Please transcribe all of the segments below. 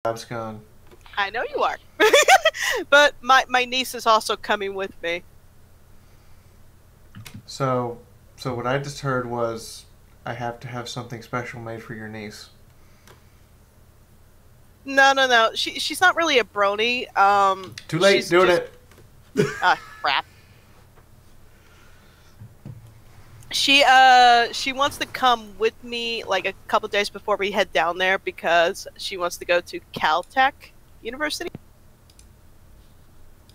Bob's gone. I know you are. But my niece is also coming with me. So what I just heard was I have to have something special made for your niece. No. She's not really a brony. Too late, doing it. Ah, crap. She wants to come with me like a couple days before we head down there because she wants to go to Caltech University.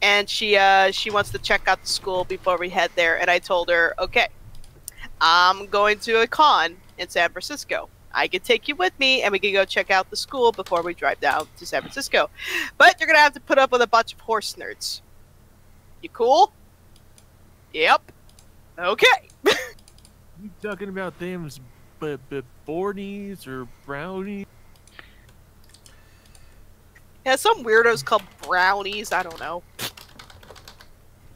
And she wants to check out the school before we head there. And I told her, okay, I'm going to a con in San Francisco. I can take you with me, and we can go check out the school before we drive down to San Francisco. But you're gonna have to put up with a bunch of horse nerds. You cool? Yep. Okay. You talking about them Bornies or brownies? Yeah, some weirdos called brownies. I don't know.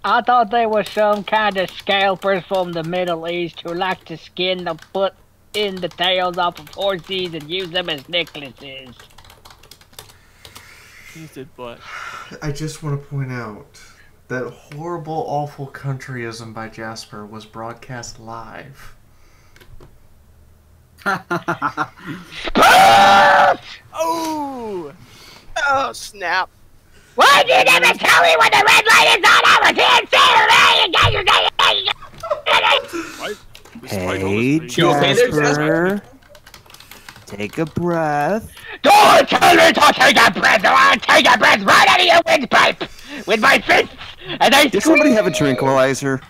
I thought they were some kind of scalpers from the Middle East who like to skin the foot in the tails off of horses and use them as necklaces. He said, "But." I just want to point out that horrible, awful countryism by Jasper was broadcast live. Oh! Oh, snap. Why'd you never tell me when the red light is on? I was here Hey, Jasper. Take a breath. Don't tell me to take a breath, or I'll take a breath right out of your windpipe with my fists, and I Does somebody have a tranquilizer?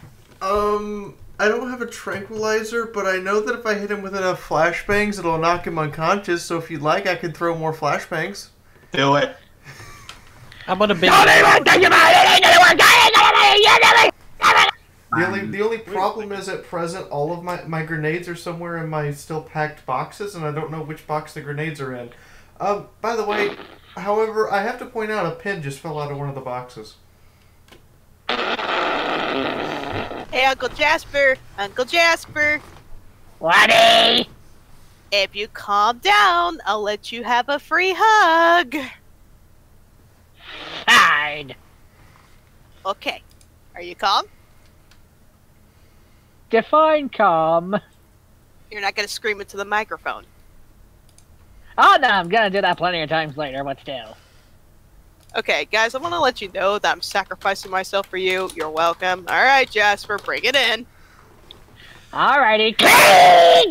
I don't have a tranquilizer, but I know that if I hit him with enough flashbangs, it'll knock him unconscious, so if you'd like, I can throw more flashbangs. Do it. I'm gonna be. Don't even think about it! It ain't gonna work! The only problem is at present, all of my grenades are somewhere in my still packed boxes, and I don't know which box the grenades are in. By the way, however, I have to point out a pin just fell out of one of the boxes. Hey, Uncle Jasper! Uncle Jasper! Waddy! If you calm down, I'll let you have a free hug. Fine. Okay. Are you calm? Define calm. You're not going to scream into the microphone. Oh no, I'm gonna do that plenty of times later, but still. Okay, guys, I want to let you know that I'm sacrificing myself for you. You're welcome. Alright, Jasper, bring it in. Alrighty. I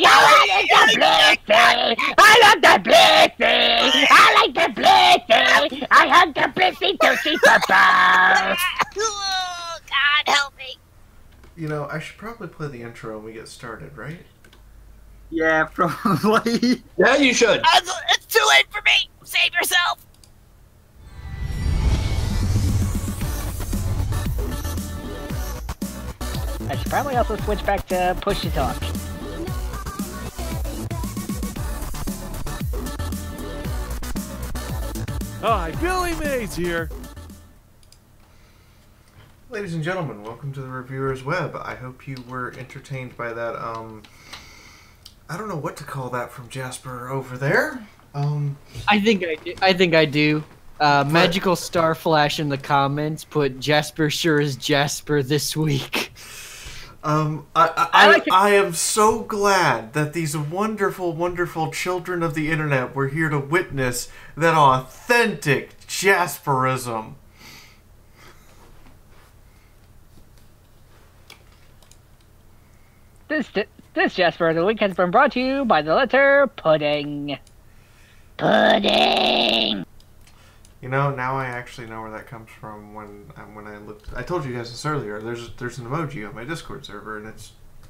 love the blissy! I like the blissy! I hug the blissy tootsie papa! God, help me. You know, I should probably play the intro when we get started, right? Yeah, probably. Yeah, you should. It's too late for me! Save yourself! I should probably also switch back to push to talk. Hi, Billy Mays here. Ladies and gentlemen, welcome to the Reviewer's Web. I hope you were entertained by that, I don't know what to call that from Jasper over there. I think I do. Magical Star Flash in the comments put Jasper sure is Jasper this week. I am so glad that these wonderful, wonderful children of the internet were here to witness that authentic Jasperism. This Jasper of the Week has been brought to you by the letter Pudding. Pudding! You know, now I actually know where that comes from when I looked. I told you guys this earlier. There's an emoji on my Discord server, and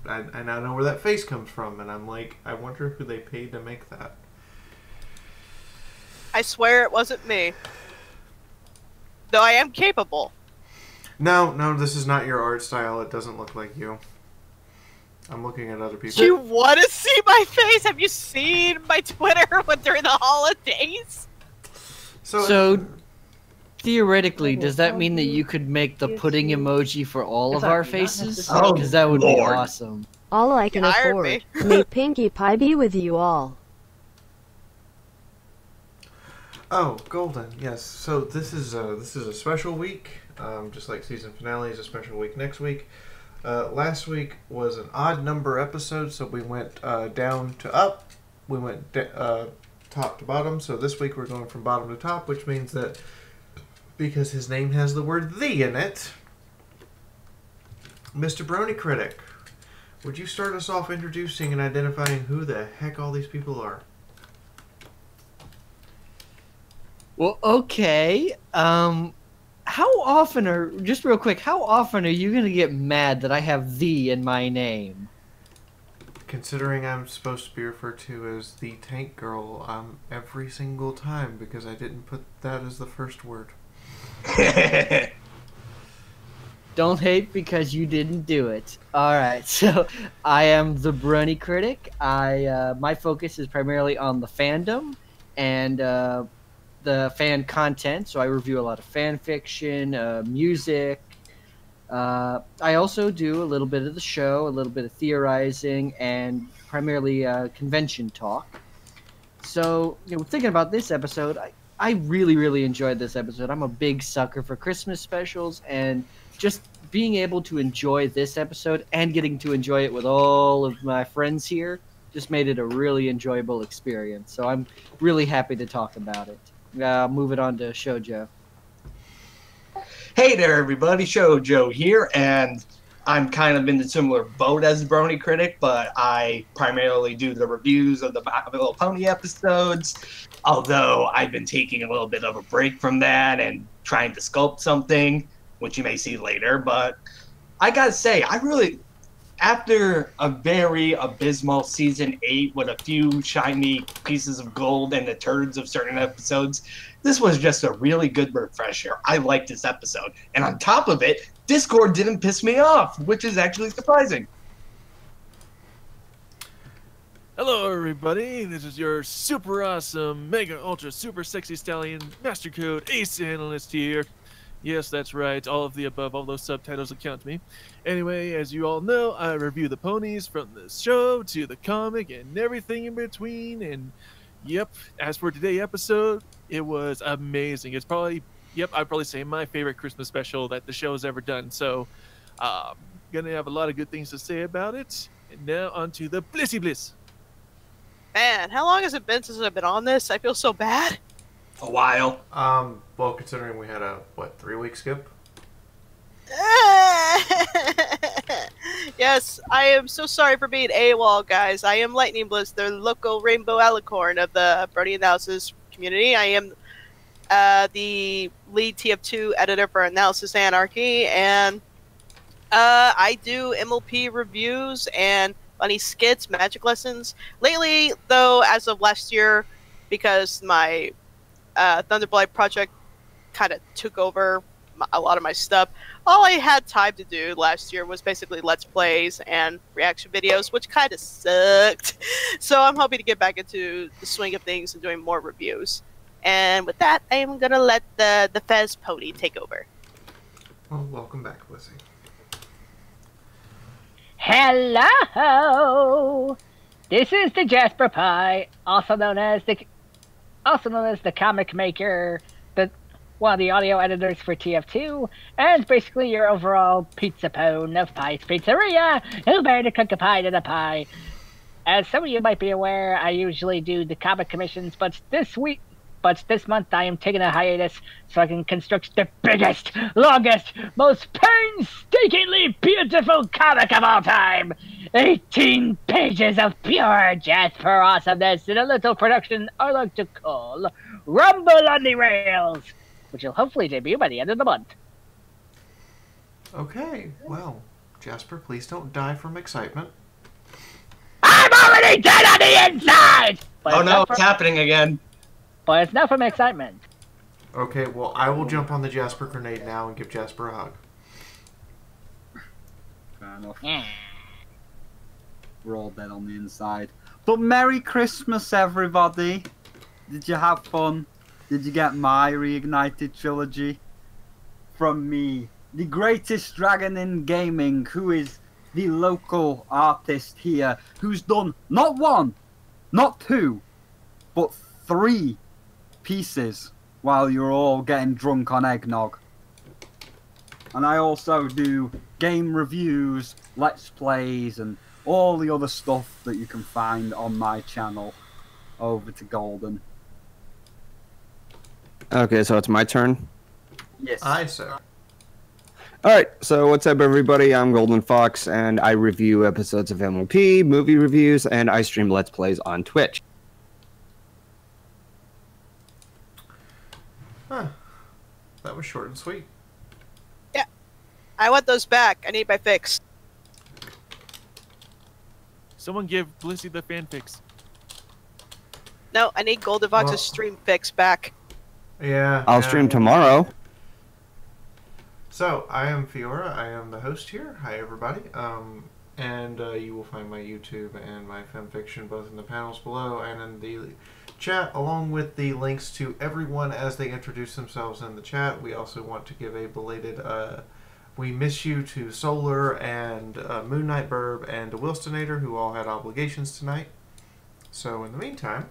I now know where that face comes from, and I'm like, I wonder who they paid to make that. I swear it wasn't me. Though I am capable. No, this is not your art style. It doesn't look like you. I'm looking at other people. Do you want to see my face? Have you seen my Twitter during the holidays? So, theoretically, does that mean that you could make the pudding emoji for all of our faces? Because that would be awesome. All I can afford. May Pinkie Pie be with you all. Oh, golden. Yes. So this is a special week. Just like season finale is a special week next week. Last week was an odd number episode, so we went down to up. We went top to bottom. So this week we're going from bottom to top, which means that because his name has the word "the" in it, Mr. Brony Critic, would you start us off introducing and identifying who the heck all these people are? Well, okay. How often just real quick, how often are you going to get mad that I have "the" in my name? Considering I'm supposed to be referred to as the Tank Girl every single time because I didn't put that as the first word. Don't hate because you didn't do it. Alright, so I am the Brony Critic. My focus is primarily on the fandom and the fan content, so I review a lot of fan fiction, music. I also do a little bit of the show, a little bit of theorizing, and primarily convention talk. So, thinking about this episode, I really, really enjoyed this episode. I'm a big sucker for Christmas specials, and just being able to enjoy this episode and getting to enjoy it with all of my friends here just made it a really enjoyable experience. So I'm really happy to talk about it. Move it on to Shoujo. Hey there, everybody. Shoujo here, and I'm kind of in the similar boat as the Brony Critic, but I primarily do the reviews of the My Little Pony episodes, although I've been taking a little bit of a break from that and trying to sculpt something, which you may see later. But I gotta say, after a very abysmal season 8 with a few shiny pieces of gold and the turds of certain episodes, this was just a really good refresher. I liked this episode. And on top of it, Discord didn't piss me off, which is actually surprising. Hello, everybody. This is your super awesome, mega, ultra, super sexy stallion, Master Code Ace Analyst here. Yes, that's right. All of the above, all those subtitles account to me. Anyway, as you all know, I review the ponies from the show to the comic and everything in between. And yep, as for today's episode, it was amazing. It's probably, I'd probably say my favorite Christmas special that the show has ever done. So, gonna have a lot of good things to say about it. And now on to the Blissy Bliss. Man, how long has it been since I've been on this? I feel so bad. A while. Well, considering we had a 3-week skip. Yes, I am so sorry for being AWOL, guys. I am Lightning Bliss, the local rainbow alicorn of the Brony Analysis community. I am the lead TF2 editor for Analysis Anarchy, and I do MLP reviews and funny skits, magic lessons. Lately, though, as of last year, because my Thunderblight project kind of took over a lot of my stuff, all I had time to do last year was basically Let's Plays and reaction videos, which kind of sucked. So I'm hoping to get back into the swing of things and doing more reviews. And with that, I am going to let the Fez Pony take over. Well, welcome back, Blissy. Hello! This is the Jasper Pie, also known as the comic maker, one of the audio editors for TF2, and basically your overall pizza pone of Pie's Pizzeria, who better to cook a pie than a pie. As some of you might be aware, I usually do the comic commissions, but this month I am taking a hiatus so I can construct the biggest, longest, most painstakingly beautiful comic of all time! 18 pages of pure Jasper awesomeness in a little production I like to call Rumble on the Rails, which will hopefully debut by the end of the month. Okay, well, Jasper, please don't die from excitement. I'm already dead on the inside! But Oh no, it's happening again. But it's not from excitement. Okay, well, I will jump on the Jasper grenade now and give Jasper a hug. Fair enough. Yeah. We're all dead on the inside. But Merry Christmas, everybody! Did you have fun? Did you get my Reignited trilogy? From me, the greatest dragon in gaming, who is the local artist here, who's done not one, not two, but 3 pieces while you're all getting drunk on eggnog. And I also do game reviews, let's plays, and all the other stuff that you can find on my channel over to Golden. Okay, so it's my turn. Yes. Aye, sir. Alright, so what's up everybody, I'm Golden Fox, and I review episodes of MLP, movie reviews, and I stream Let's Plays on Twitch. Huh. That was short and sweet. Yeah. I want those back. I need my fix. Someone give Blissey the fanfics. No, I need Golden Fox's Well- stream fix back. Yeah. I'll stream tomorrow. So, I am Fiaura. I am the host here. Hi, everybody. And you will find my YouTube and my fanfiction both in the panels below and in the chat, along with the links to everyone as they introduce themselves in the chat. We also want to give a belated we miss you to Solar and Moon Knight Burb and to Wilstonator, who all had obligations tonight. So, in the meantime,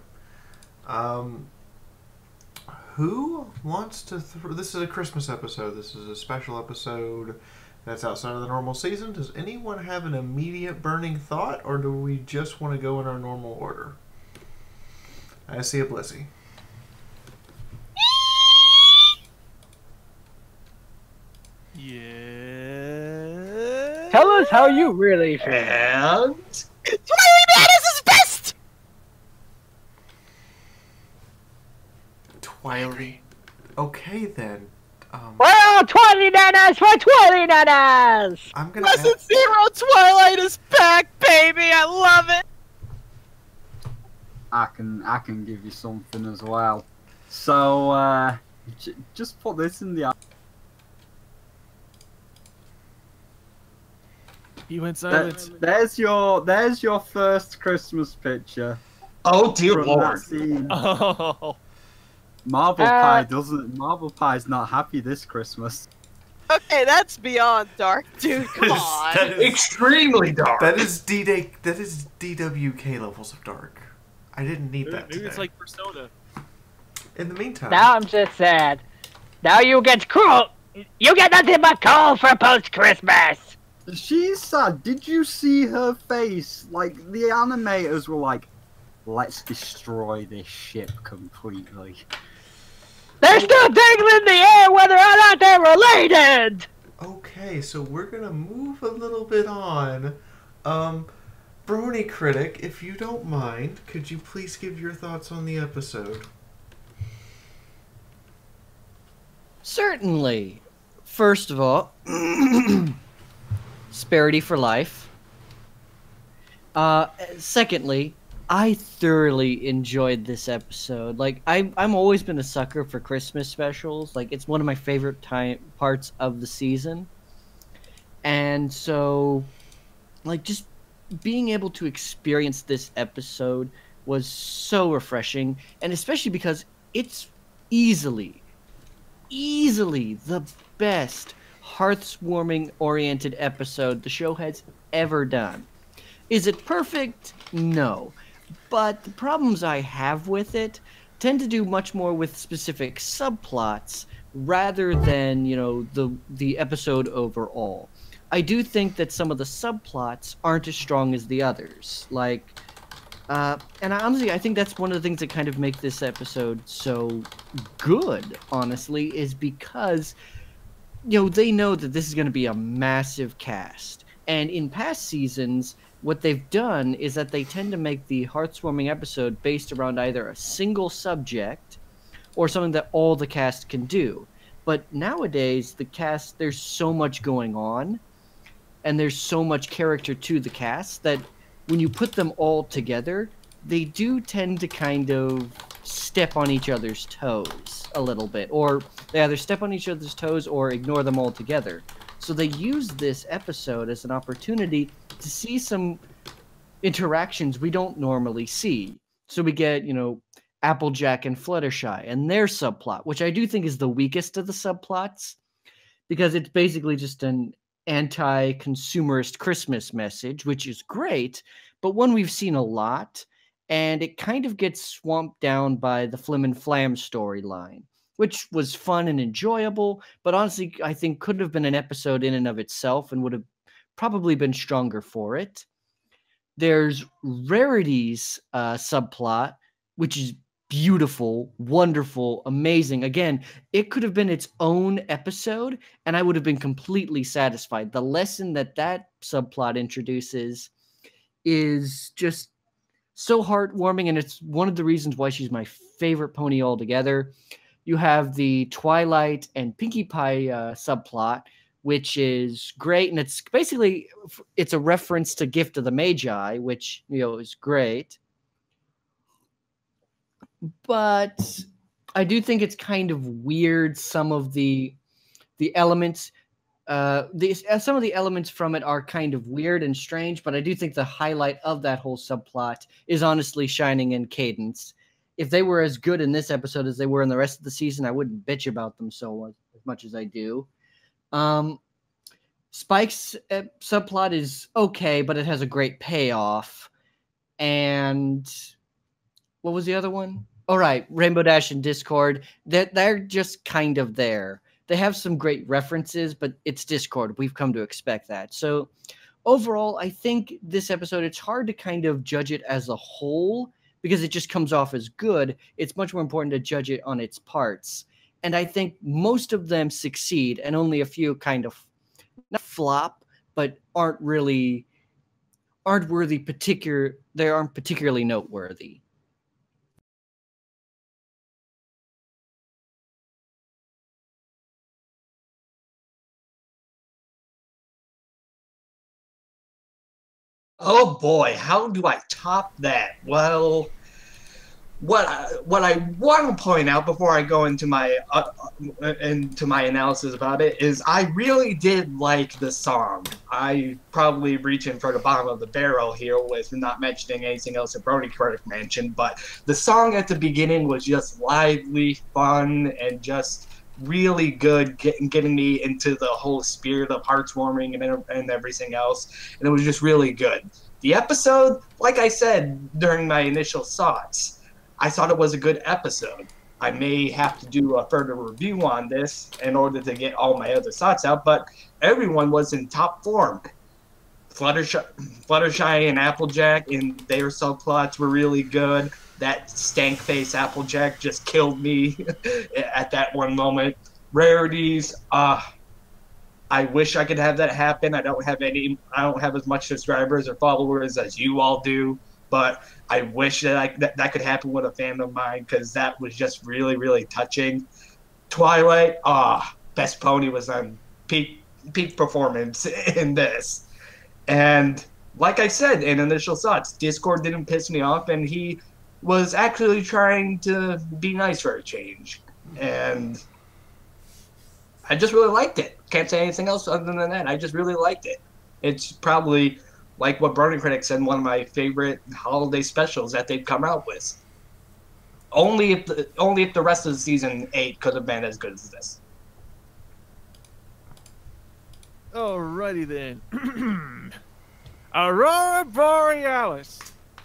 who wants to... This is a Christmas episode. This is a special episode that's outside of the normal season. Does anyone have an immediate burning thought, or do we just want to go in our normal order? I see a Blissey. Yeah. Tell us how you really feel. And Twilight Madness is best! Twilight. Okay, then. Well, Twilight Nanas for Twilight Nanas! I'm gonna... Lesson Zero Twilight is back, baby! I love it! I can give you something as well. So, just put this in the... He went silent. There's your first Christmas picture. oh dear From lord. that scene. Oh. Marble Pie's not happy this Christmas. Okay, that's beyond dark, dude. Come on. That is, Extremely dark. that is DWK levels of dark. I didn't need that Maybe today. it's like Persona. In the meantime... Now I'm just sad. Now you get cool. You get nothing but coal for post-Christmas. She's sad. Did you see her face? Like, the animators were like, let's destroy this ship completely. They're still dangling in the air whether or not they're related. Okay, so we're gonna move a little bit on. Brony Critic, if you don't mind, could you please give your thoughts on the episode? Certainly. First of all, Sparity for life. Secondly, I thoroughly enjoyed this episode. Like, I'm always been a sucker for Christmas specials. Like, it's one of my favorite parts of the season. And so, like, just being able to experience this episode was so refreshing, and especially because it's easily the best hearthwarming oriented episode the show has ever done. Is it perfect? No. But the problems I have with it tend to do much more with specific subplots rather than, you know, the episode overall. I do think that some of the subplots aren't as strong as the others. Like, and honestly, I think that's one of the things that kind of make this episode so good, honestly, is because, you know, they know that this is going to be a massive cast. And in past seasons, what they've done is that they tend to make the heartwarming episode based around either a single subject or something that all the cast can do. But nowadays, the cast, there's so much going on, and there's so much character to the cast that when you put them all together, they do tend to kind of step on each other's toes a little bit. Or they either step on each other's toes or ignore them altogether. So they use this episode as an opportunity to see some interactions we don't normally see. So we get, you know, Applejack and Fluttershy and their subplot, which I do think is the weakest of the subplots, because it's basically just an anti-consumerist Christmas message, which is great, but one we've seen a lot, and it kind of gets swamped down by the Flim and Flam storyline, which was fun and enjoyable, but honestly, I think could have been an episode in and of itself and would have probably been stronger for it. There's Rarity's subplot, which is beautiful, wonderful, amazing. Again, it could have been its own episode, and I would have been completely satisfied. The lesson that that subplot introduces is just so heartwarming, and it's one of the reasons why she's my favorite pony altogether. You have the Twilight and Pinkie Pie subplot, which is great, and it's basically it's a reference to Gift of the Magi, which is great. But I do think it's kind of weird. Some of the elements, some of the elements from it are kind of weird and strange. But I do think the highlight of that whole subplot is honestly Shining and Cadence. If they were as good in this episode as they were in the rest of the season, I wouldn't bitch about them so as much as I do. Spike's subplot is okay, but it has a great payoff. And what was the other one? All right, Rainbow Dash and Discord. They're just kind of there. They have some great references, but it's Discord. We've come to expect that. So overall, I think this episode, it's hard to kind of judge it as a whole because it just comes off as good. It's much more important to judge it on its parts. And I think most of them succeed, and only a few kind of not flop, but aren't worthy they aren't particularly noteworthy. Oh boy, how do I top that? Well, what I want to point out before I go into my analysis about it is I really did like the song. I probably reaching for the bottom of the barrel here with not mentioning anything else that Brody Critic mentioned, but the song at the beginning was just lively, fun, and just really good, getting me into the whole spirit of heartwarming and everything else, and it was just really good. The episode, like I said during my initial thoughts, I thought it was a good episode. I may have to do a further review on this in order to get all my other thoughts out, but everyone was in top form. Fluttershy and Applejack and their subplots were really good. That stank face Applejack just killed me at that one moment. Rarities, I wish I could have that happen. I don't have as much subscribers or followers as you all do, but I wish that that could happen with a fan of mine because that was just really, really touching. Twilight, best pony was on peak performance in this. And like I said in initial thoughts, Discord didn't piss me off, and he was actually trying to be nice for a change. And I just really liked it. Can't say anything else other than that. I just really liked it. It's probably, like what Brony Critic said, one of my favorite holiday specials that they've come out with. Only if the rest of the season 8 could have been as good as this. Alrighty then. Aurora Borealis.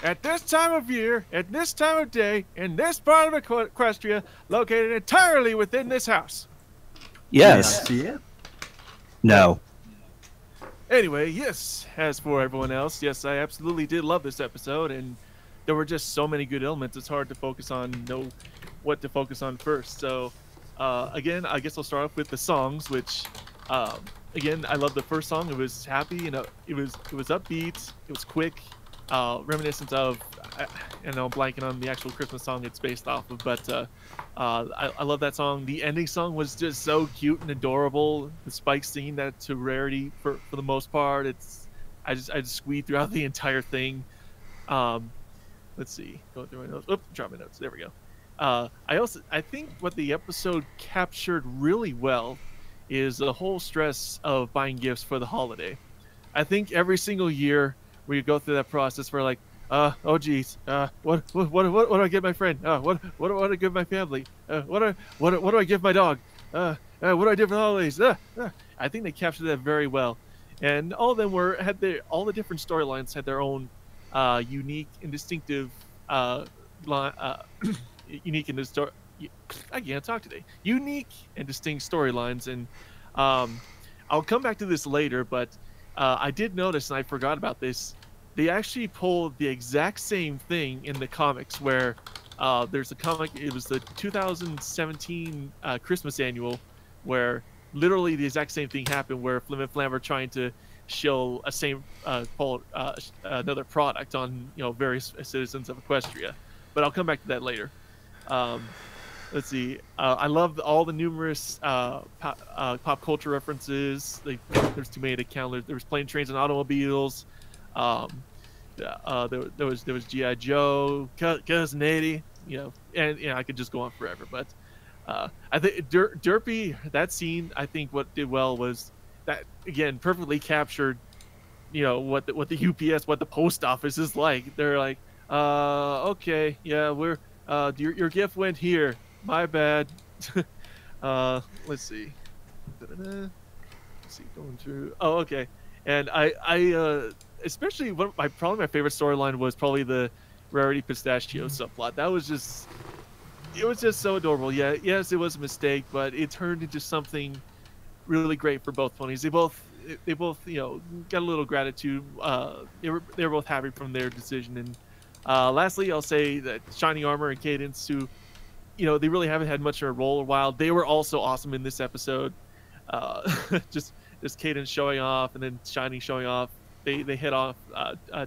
At this time of year, at this time of day, in this part of Equestria, located entirely within this house. Yes. Yeah. No. Anyway, yes, as for everyone else, yes, I absolutely did love this episode, and there were just so many good elements, it's hard to know what to focus on first. So, again, I guess I'll start off with the songs, which, again, I love the first song. It was happy, it was upbeat, it was quick, reminiscent of, I'm blanking on the actual Christmas song it's based off of, but I love that song. The ending song was just so cute and adorable. The Spike scene, that to Rarity for the most part, I just squeezed throughout the entire thing. Let's see, going through my notes. Oop, drop my notes. There we go. I think what the episode captured really well is the whole stress of buying gifts for the holiday. I think every single year we go through that process where, like, oh geez, what do I give my friend? What do I give my family? What do I give my dog? What do I do for the holidays? I think they captured that very well, and all of them all the different storylines had their own unique and distinctive unique and story. I can't talk today. Unique and distinct storylines, and I'll come back to this later. But I did notice, and I forgot about this. They actually pulled the exact same thing in the comics, where there's a comic. It was the 2017 Christmas annual, where literally the exact same thing happened, where Flim and Flam were trying to show another product on various citizens of Equestria. But I'll come back to that later. Let's see. I love all the numerous pop culture references. There's too many to count. There was plane, trains, and automobiles. There was G.I. Joe, Cousin Eddie, and I could just go on forever. But I think Derpy, that scene, I think what did well was that, again, perfectly captured, what the UPS, what the post office is like. They're like, okay, yeah, we're your gift went here. My bad. Let's see. Let's see, going through. Oh, okay. And I especially probably my favorite storyline was probably the Rarity Pistachio subplot. That was just, it was just so adorable. Yeah, yes, it was a mistake, but it turned into something really great for both ponies. They both got a little gratitude. They were both happy from their decision. And lastly, I'll say that Shining Armor and Cadence, who they really haven't had much of a role in a while. They were also awesome in this episode. Just Cadence showing off, and then Shining showing off. They hit off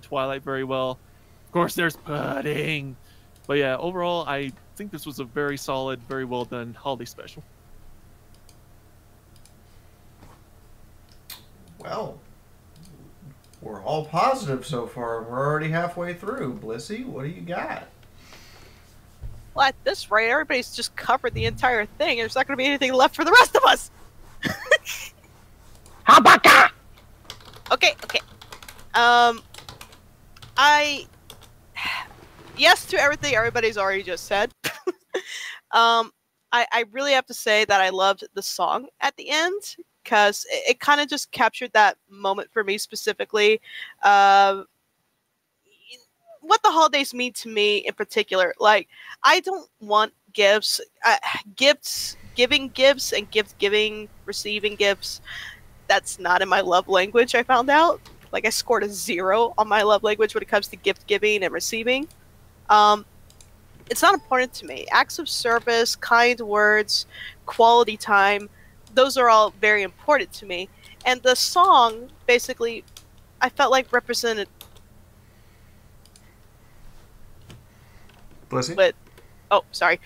Twilight very well. Of course, there's Pudding. But yeah, overall, I think this was a very solid, very well done holiday special. Well, we're all positive so far. We're already halfway through. Blissy, what do you got? Well, at this rate, everybody's just covered the entire thing. There's not going to be anything left for the rest of us. How about that? Okay. Yes to everything everybody's already just said. I really have to say that I loved the song at the end, because it kind of just captured that moment for me specifically. What the holidays mean to me in particular. Like, I don't want gifts, giving gifts and giving, receiving gifts. That's not in my love language, I found out. Like, I scored a 0 on my love language when it comes to gift giving and receiving. It's not important to me. Acts of service, kind words, quality time, those are all very important to me. And the song, basically, I felt like represented... Blissy? But, oh, sorry.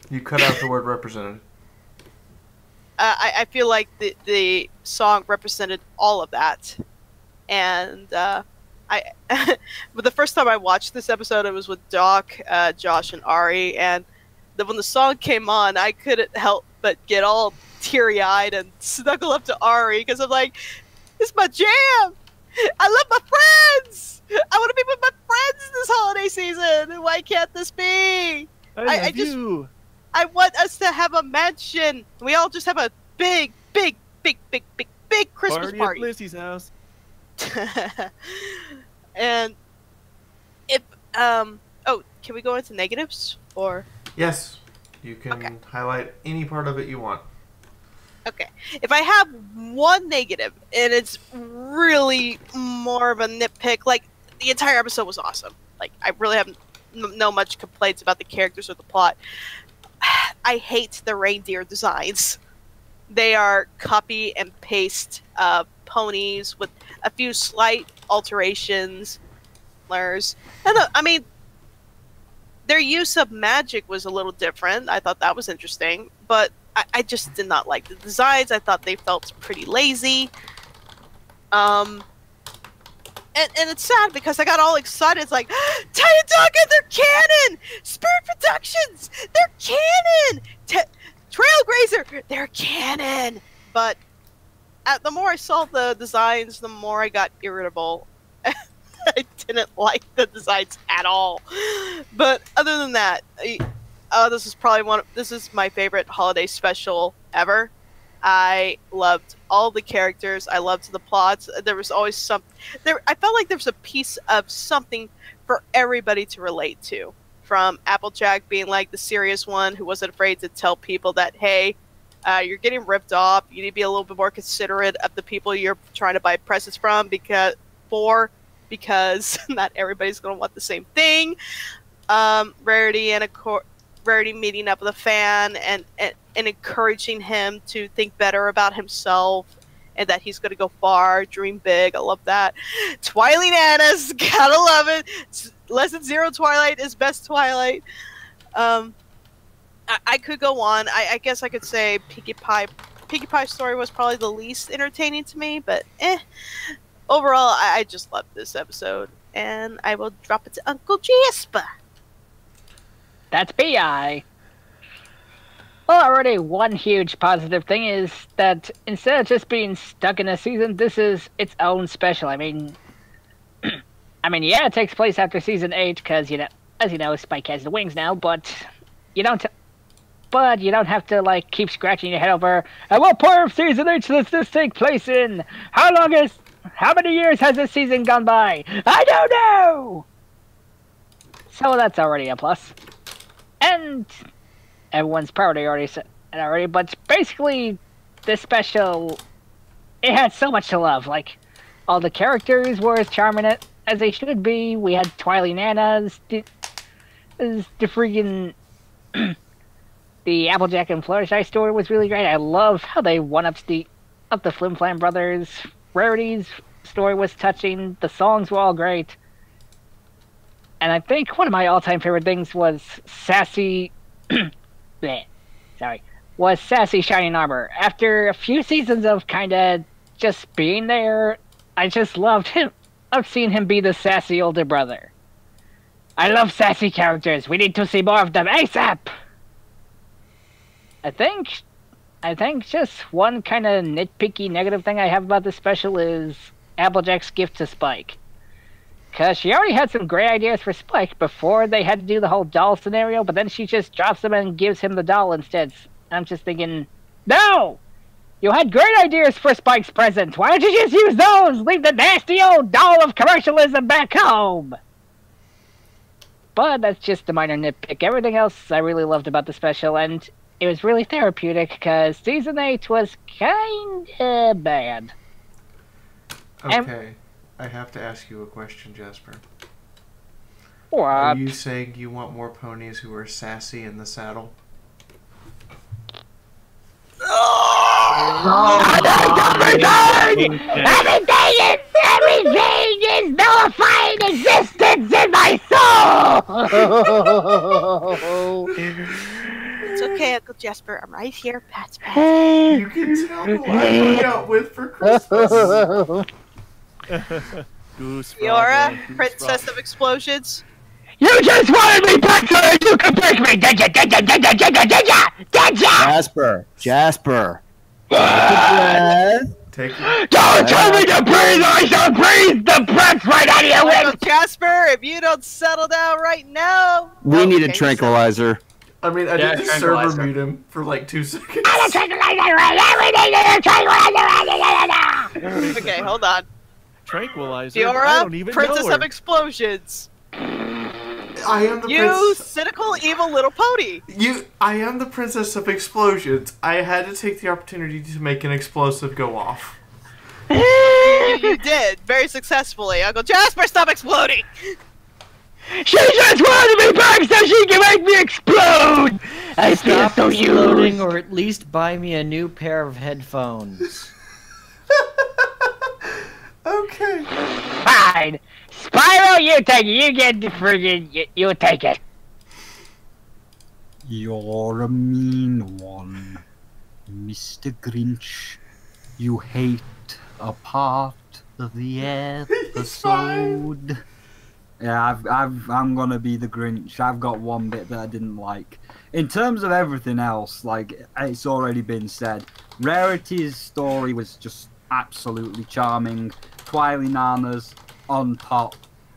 You cut out the word represented. I feel like the song represented all of that. And but the first time I watched this episode, it was with Doc, Josh, and Ari. And when the song came on, I couldn't help but get all teary-eyed and snuggle up to Ari, because I'm like, this is my jam! I love my friends! I want to be with my friends this holiday season! Why can't this be? I want us to have a mansion. We all just have a big Christmas party. At Lissy's house. And if oh, can we go into negatives or? Yes, you can highlight any part of it you want. Okay, if I have one negative, and it's really more of a nitpick, like the entire episode was awesome. Like, I really haven't no much complaints about the characters or the plot. I hate the reindeer designs. They are copy and paste ponies with a few slight alterations. And I mean, their use of magic was a little different. I thought that was interesting, but I just did not like the designs. I thought they felt pretty lazy. And it's sad because I got all excited. It's like, Tayataka, they're canon! Spirit Productions, they're canon! Trailgrazer, they're canon! But the more I saw the designs, the more I got irritable. I didn't like the designs at all. But other than that, this is probably this is my favorite holiday special ever. I loved all the characters. I loved the plots. There was always I felt like there was a piece of something for for everybody to relate to. From Applejack being like the serious one who wasn't afraid to tell people that, hey, you're getting ripped off. You need to be a little bit more considerate of the people you're trying to buy presents from because not everybody's going to want the same thing. Rarity Rarity meeting up with a fan and encouraging him to think better about himself and that he's going to go far, dream big. I love that. Twilight Anna's, gotta love it. Lesson Zero Twilight is best Twilight. I could go on. I guess I could say Pinkie Pie's story was probably the least entertaining to me, but overall, I just loved this episode. And I will drop it to Uncle Jasper. That's BI. Well, already one huge positive thing is that instead of just being stuck in a season, this is its own special. I mean, yeah, it takes place after season 8 because, as you know, Spike has the wings now, but you don't have to, like, keep scratching your head over, and what part of season 8 does this take place in? How many years has this season gone by? I don't know! So that's already a plus. And everyone's probably already said it already, but basically, this special, it had so much to love. Like, all the characters were as charming as they should be. We had Twilight Anna's, the freaking, the Applejack and Fluttershy story was really great. I love how they one-upped the Flim Flam brothers. Rarity's story was touching. The songs were all great. And I think one of my all-time favorite things was Sassy Shining Armor. After a few seasons of kinda just being there, I just loved him. I've seen him be the sassy older brother. I love sassy characters. We need to see more of them ASAP! I think just one kind of nitpicky negative thing I have about this special is Applejack's gift to Spike. Because she already had some great ideas for Spike before they had to do the whole doll scenario, but then she just drops him and gives him the doll instead. And I'm just thinking, no! You had great ideas for Spike's present. Why don't you just use those? Leave the nasty old doll of commercialism back home! But that's just a minor nitpick. Everything else I really loved about the special, and it was really therapeutic because season 8 was kinda bad. Okay, I have to ask you a question, Jasper. What? Are you saying you want more ponies who are sassy in the saddle? Everything is nullifying existence in my soul! It's okay, Uncle Jasper. I'm right here. Pat. You can tell who I went out with for Christmas. Fiaura, Princess of Explosions. You just wanted me back so that you could break me! Did ya? Jasper. Take it. Don't tell me to breathe or I shall breathe the breath right out of your Uncle lips! Jasper, if you don't settle down right now... We need a tranquilizer. I mean, I did just server mute him for like 2 seconds. Okay, hold on. Tranquilizer? I Fiaura, don't even Princess know her. I of Explosions. am the You cynical, evil little pony. I am the Princess of Explosions. I had to take the opportunity to make an explosive go off. You did, very successfully. Uncle Jasper, stop exploding! She just wanted me back so she can make me explode! I feel Stop so exploding, used! or at least buy me a new pair of headphones. Okay. Fine! Spyro, you take it! You get the friggin'... You take it! You're a mean one, Mr. Grinch. You hate a part of the episode. Yeah, I'm gonna be the Grinch. I've got one bit that I didn't like. In terms of everything else, like, it's already been said, Rarity's story was just absolutely charming. Twilight Nana's on top.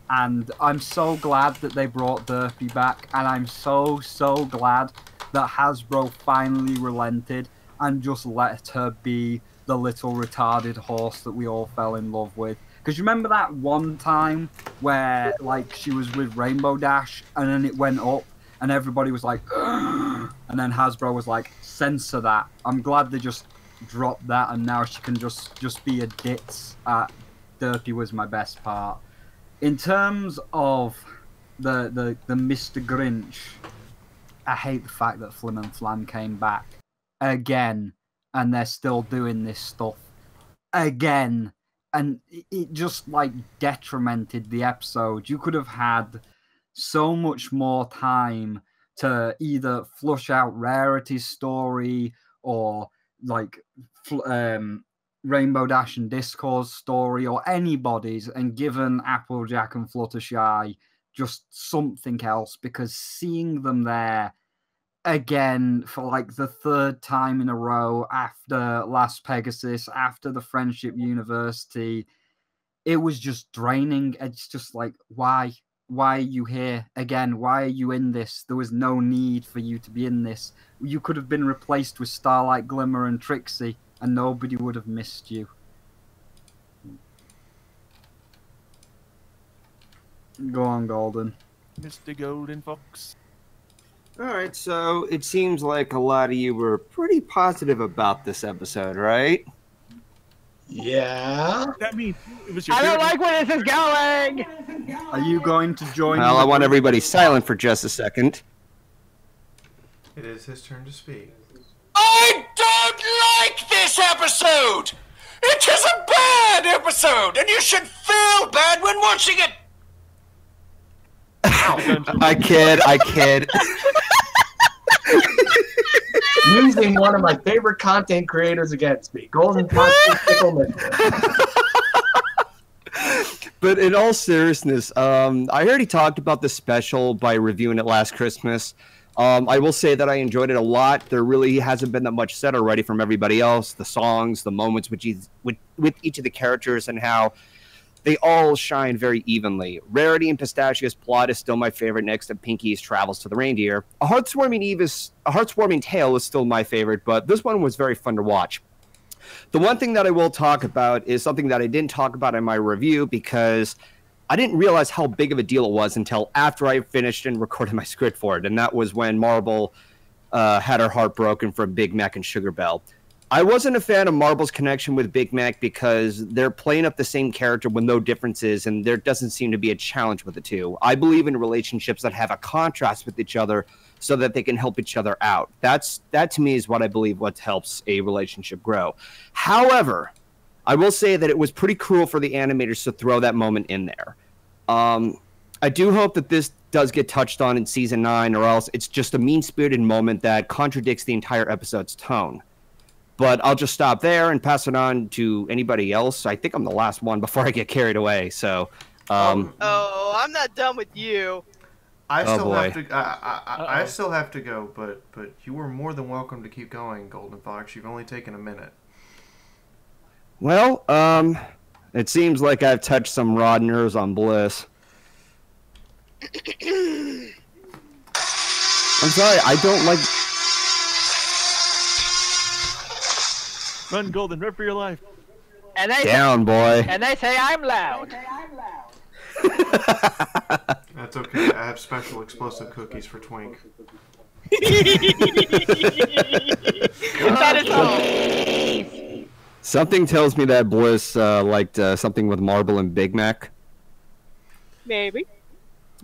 And I'm so glad that they brought Durfee back. And I'm so glad that Hasbro finally relented and just let her be the little retarded horse that we all fell in love with. Because you remember that one time where like she was with Rainbow Dash and then it went up and everybody was like, and then Hasbro was like, censor that. I'm glad they just dropped that and now she can just be a ditz at Derpy was my best part. In terms of the Mr. Grinch, I hate the fact that Flim and Flam came back again and they're still doing this stuff again. And it just like detrimented the episode. You could have had so much more time to either flush out Rarity's story or like Rainbow Dash and Discord's story or anybody's, and given Applejack and Fluttershy just something else, because seeing them there again for like the third time in a row after Last Pegasus, after the Friendship University, it was just draining. It's just like, why are you here again? Why are you in this? There was no need for you to be in this. You could have been replaced with Starlight, Glimmer and Trixie and nobody would have missed you. Go on, Golden. Mr. Golden Fox. All right, so it seems like a lot of you were pretty positive about this episode, right? Yeah. That means it was your I don't favorite- like where this is going! Are you going to join? Well, I want everybody silent for just a second. It is his turn to speak. I don't like this episode! It is a bad episode, and you should feel bad when watching it! I kid. Using one of my favorite content creators against me. Golden Fox Pickleman. But in all seriousness, I already talked about the special by reviewing it last Christmas. I will say that I enjoyed it a lot. There really hasn't been that much said already from everybody else. The songs, the moments with each of the characters, and how they all shine very evenly. Rarity and Pistachio's plot is still my favorite next to Pinky's travels to the reindeer. A heartwarming tale is still my favorite, but this one was very fun to watch. The one thing that I will talk about is something that I didn't talk about in my review because I didn't realize how big of a deal it was until after I finished and recorded my script for it, and that was when Marble had her heart broken from Big Mac and Sugar Belle. I wasn't a fan of Marble's connection with Big Mac because they're playing up the same character with no differences, and there doesn't seem to be a challenge with the two. I believe in relationships that have a contrast with each other so that they can help each other out. That to me is what I believe what helps a relationship grow. However, I will say that it was pretty cruel for the animators to throw that moment in there. I do hope that this does get touched on in season 9, or else it's just a mean-spirited moment that contradicts the entire episode's tone. But I'll just stop there and pass it on to anybody else. I think I'm the last one before I get carried away. So, Oh, I'm not done with you. I Oh, still boy. have to. I still have to go, but you are more than welcome to keep going, Golden Fox. You've only taken a minute. well, it seems like I've touched some raw nerves on Bliss. I'm sorry, I don't like. Run, Golden, run for your life. And they Down, boy. And they say I'm loud. That's okay. I have special explosive cookies for Twink. That is all. Something tells me that Bliss liked something with Marble and Big Mac. Maybe.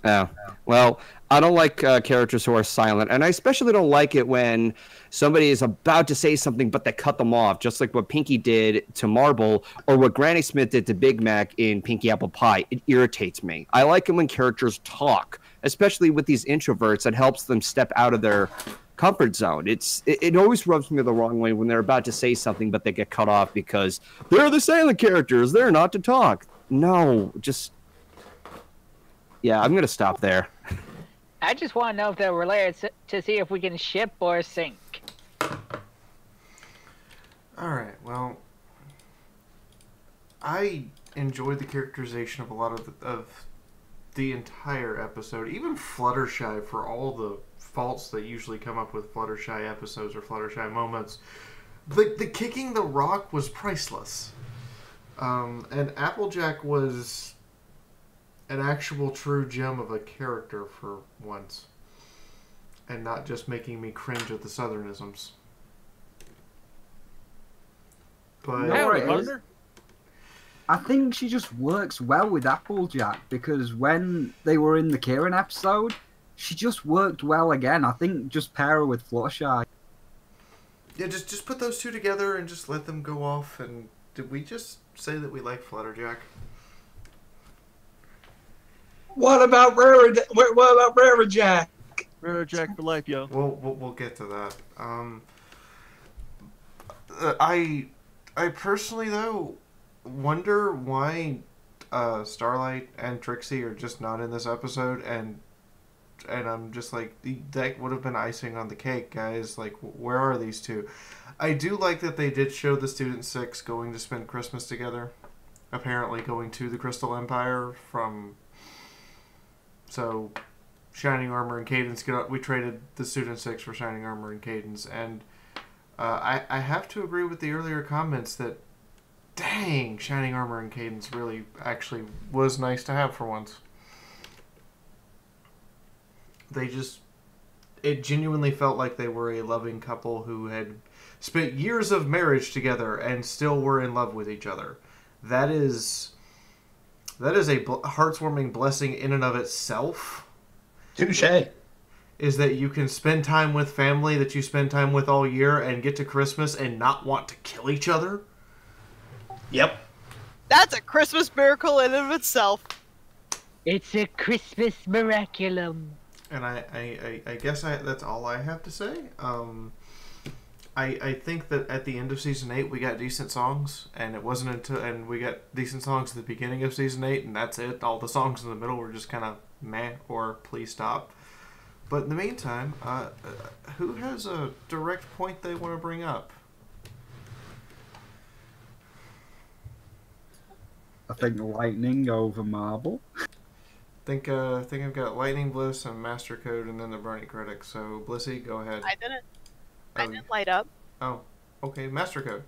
Oh, well, I don't like characters who are silent, and I especially don't like it when somebody is about to say something but they cut them off, just like what Pinky did to Marble or what Granny Smith did to Big Mac in Pinky Apple Pie. It irritates me. I like it when characters talk, especially with these introverts. It helps them step out of their comfort zone. It always rubs me the wrong way when they're about to say something but they get cut off because they're the silent characters. They're not to talk. No, just... Yeah, I'm going to stop there. I just want to know if they're related to see if we can ship or sink. Alright, well, I enjoyed the characterization of a lot of the entire episode. Even Fluttershy, for all the faults that usually come up with Fluttershy episodes or Fluttershy moments, the kicking the rock was priceless. And Applejack was an actual true gem of a character for once. And not just making me cringe at the Southernisms. But I think she just works well with Applejack because when they were in the Kieran episode, she just worked well again. I think just pair her with Fluttershy. Yeah, just put those two together and just let them go off. And did we just say that we like Flutterjack? What about Rarejack? Rarejack for life, yo. We'll get to that. I personally though wonder why Starlight and Trixie are just not in this episode, and I'm just like, that would have been icing on the cake, guys. Like, where are these two? I do like that they did show the Student 6 going to spend Christmas together. Apparently going to the Crystal Empire from... So, Shining Armor and Cadence, we traded the Student 6 for Shining Armor and Cadence, and I have to agree with the earlier comments that, dang, Shining Armor and Cadence really actually was nice to have for once. It genuinely felt like they were a loving couple who had spent years of marriage together and still were in love with each other. That is a heartwarming blessing in and of itself. Touche. Is that you can spend time with family that you spend time with all year and get to Christmas and not want to kill each other. Yep. That's a Christmas miracle in and of itself. It's a Christmas miraculum. And I guess that's all I have to say. I think that at the end of season 8 we got decent songs, and it wasn't and we got decent songs at the beginning of season 8, and that's it. All the songs in the middle were just kind of meh or please stop. But in the meantime, who has a direct point they want to bring up? I think Lightning over Marble. Think I've got Lightning, Bliss, and Master Code, and then the Brony Critic. So Blissy, go ahead. I didn't light up. Oh, okay, Master Code.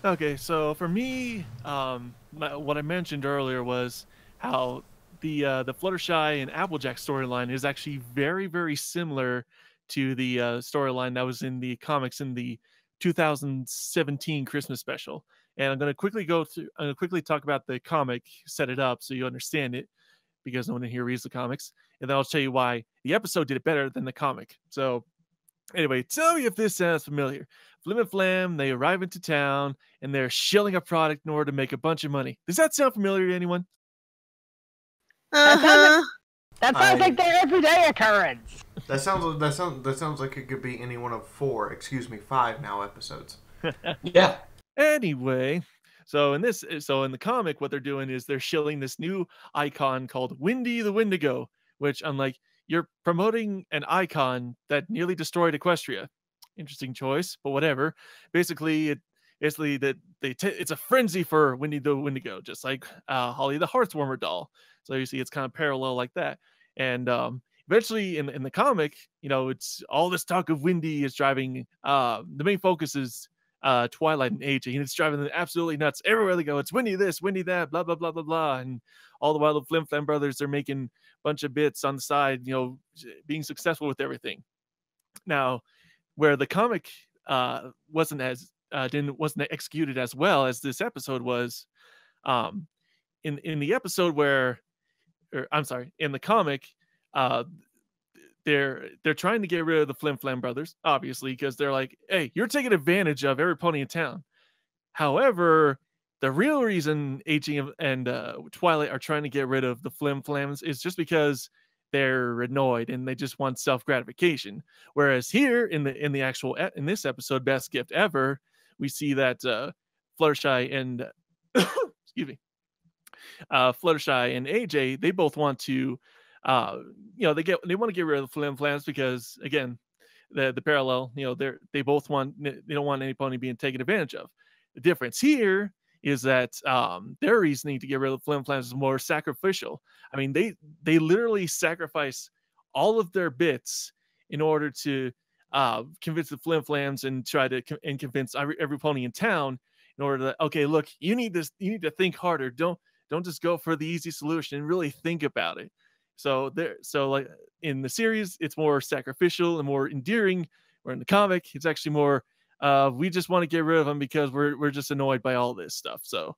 Okay, so for me, what I mentioned earlier was how the Fluttershy and Applejack storyline is actually very, very similar to the storyline that was in the comics in the 2017 Christmas special. And I'm going to quickly talk about the comic, set it up so you understand it, because no one here reads the comics. And then I'll tell you why the episode did it better than the comic. So anyway, tell me if this sounds familiar. Flim and Flam, they arrive into town, and they're shilling a product in order to make a bunch of money. Does that sound familiar to anyone? Uh-huh. That sounds like their everyday occurrence. That sounds like it could be any one of 5 now episodes. Yeah. Anyway, so in the comic, what they're doing is they're shilling this new icon called Windy the Wendigo, which I'm like, you're promoting an icon that nearly destroyed Equestria. Interesting choice, but whatever. Basically, it's a frenzy for Windy the Wendigo, just like Holly the Hearthwarmer doll. So you see, it's kind of parallel like that. And eventually, in the comic, it's all this talk of Windy is driving. The main focus is Twilight and AJ, and it's driving them absolutely nuts. Everywhere they go, it's Windy this, Windy that, blah blah blah blah blah, and all the while the Flim Flam brothers are making a bunch of bits on the side, being successful with everything. Now, where the comic wasn't executed as well as this episode was, in the episode in the comic, they're trying to get rid of the Flim Flam brothers, obviously, because they're like, hey, you're taking advantage of every pony in town. However, the real reason AJ and Twilight are trying to get rid of the Flim Flams is just because they're annoyed and they just want self-gratification. Whereas here in this episode, Best Gift Ever, we see that Fluttershy and Fluttershy and AJ, they both want to they want to get rid of the Flim Flams because, again, the parallel, they don't want any pony being taken advantage of. The difference here is that their reasoning to get rid of the Flim Flams is more sacrificial. I mean, they literally sacrifice all of their bits in order to convince the Flim Flams and try to convince every pony in town. in order to, okay, look, you need to think harder. Don't just go for the easy solution. Really think about it. So like in the series, it's more sacrificial and more endearing. Where in the comic, it's actually more, we just want to get rid of them because we're just annoyed by all this stuff. So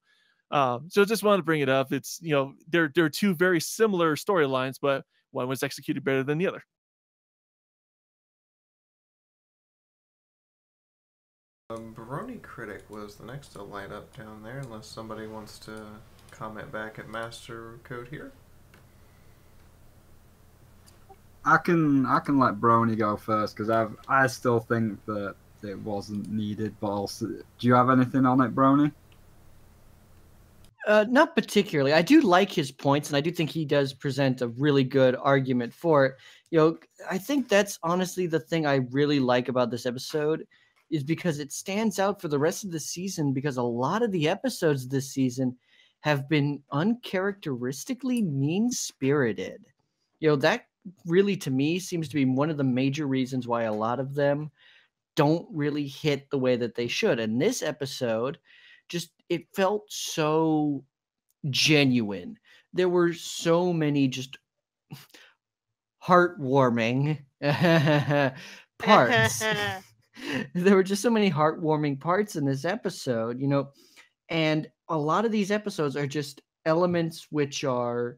just wanted to bring it up. It's, they're two very similar storylines, but one was executed better than the other. Baroni Critic was the next to light up down there, unless somebody wants to comment back at Master Code here. I can let Brony go first because I still think that it wasn't needed. But also, do you have anything on it, Brony? Not particularly. I do like his points, and I do think he does present a really good argument for it. I think that's honestly the thing I really like about this episode, is because it stands out for the rest of the season, because a lot of the episodes this season have been uncharacteristically mean-spirited. That really, to me, seems to be one of the major reasons why a lot of them don't really hit the way that they should. And this episode, it felt so genuine. There were so many just heartwarming parts. There were just so many heartwarming parts in this episode, and a lot of these episodes are just elements which are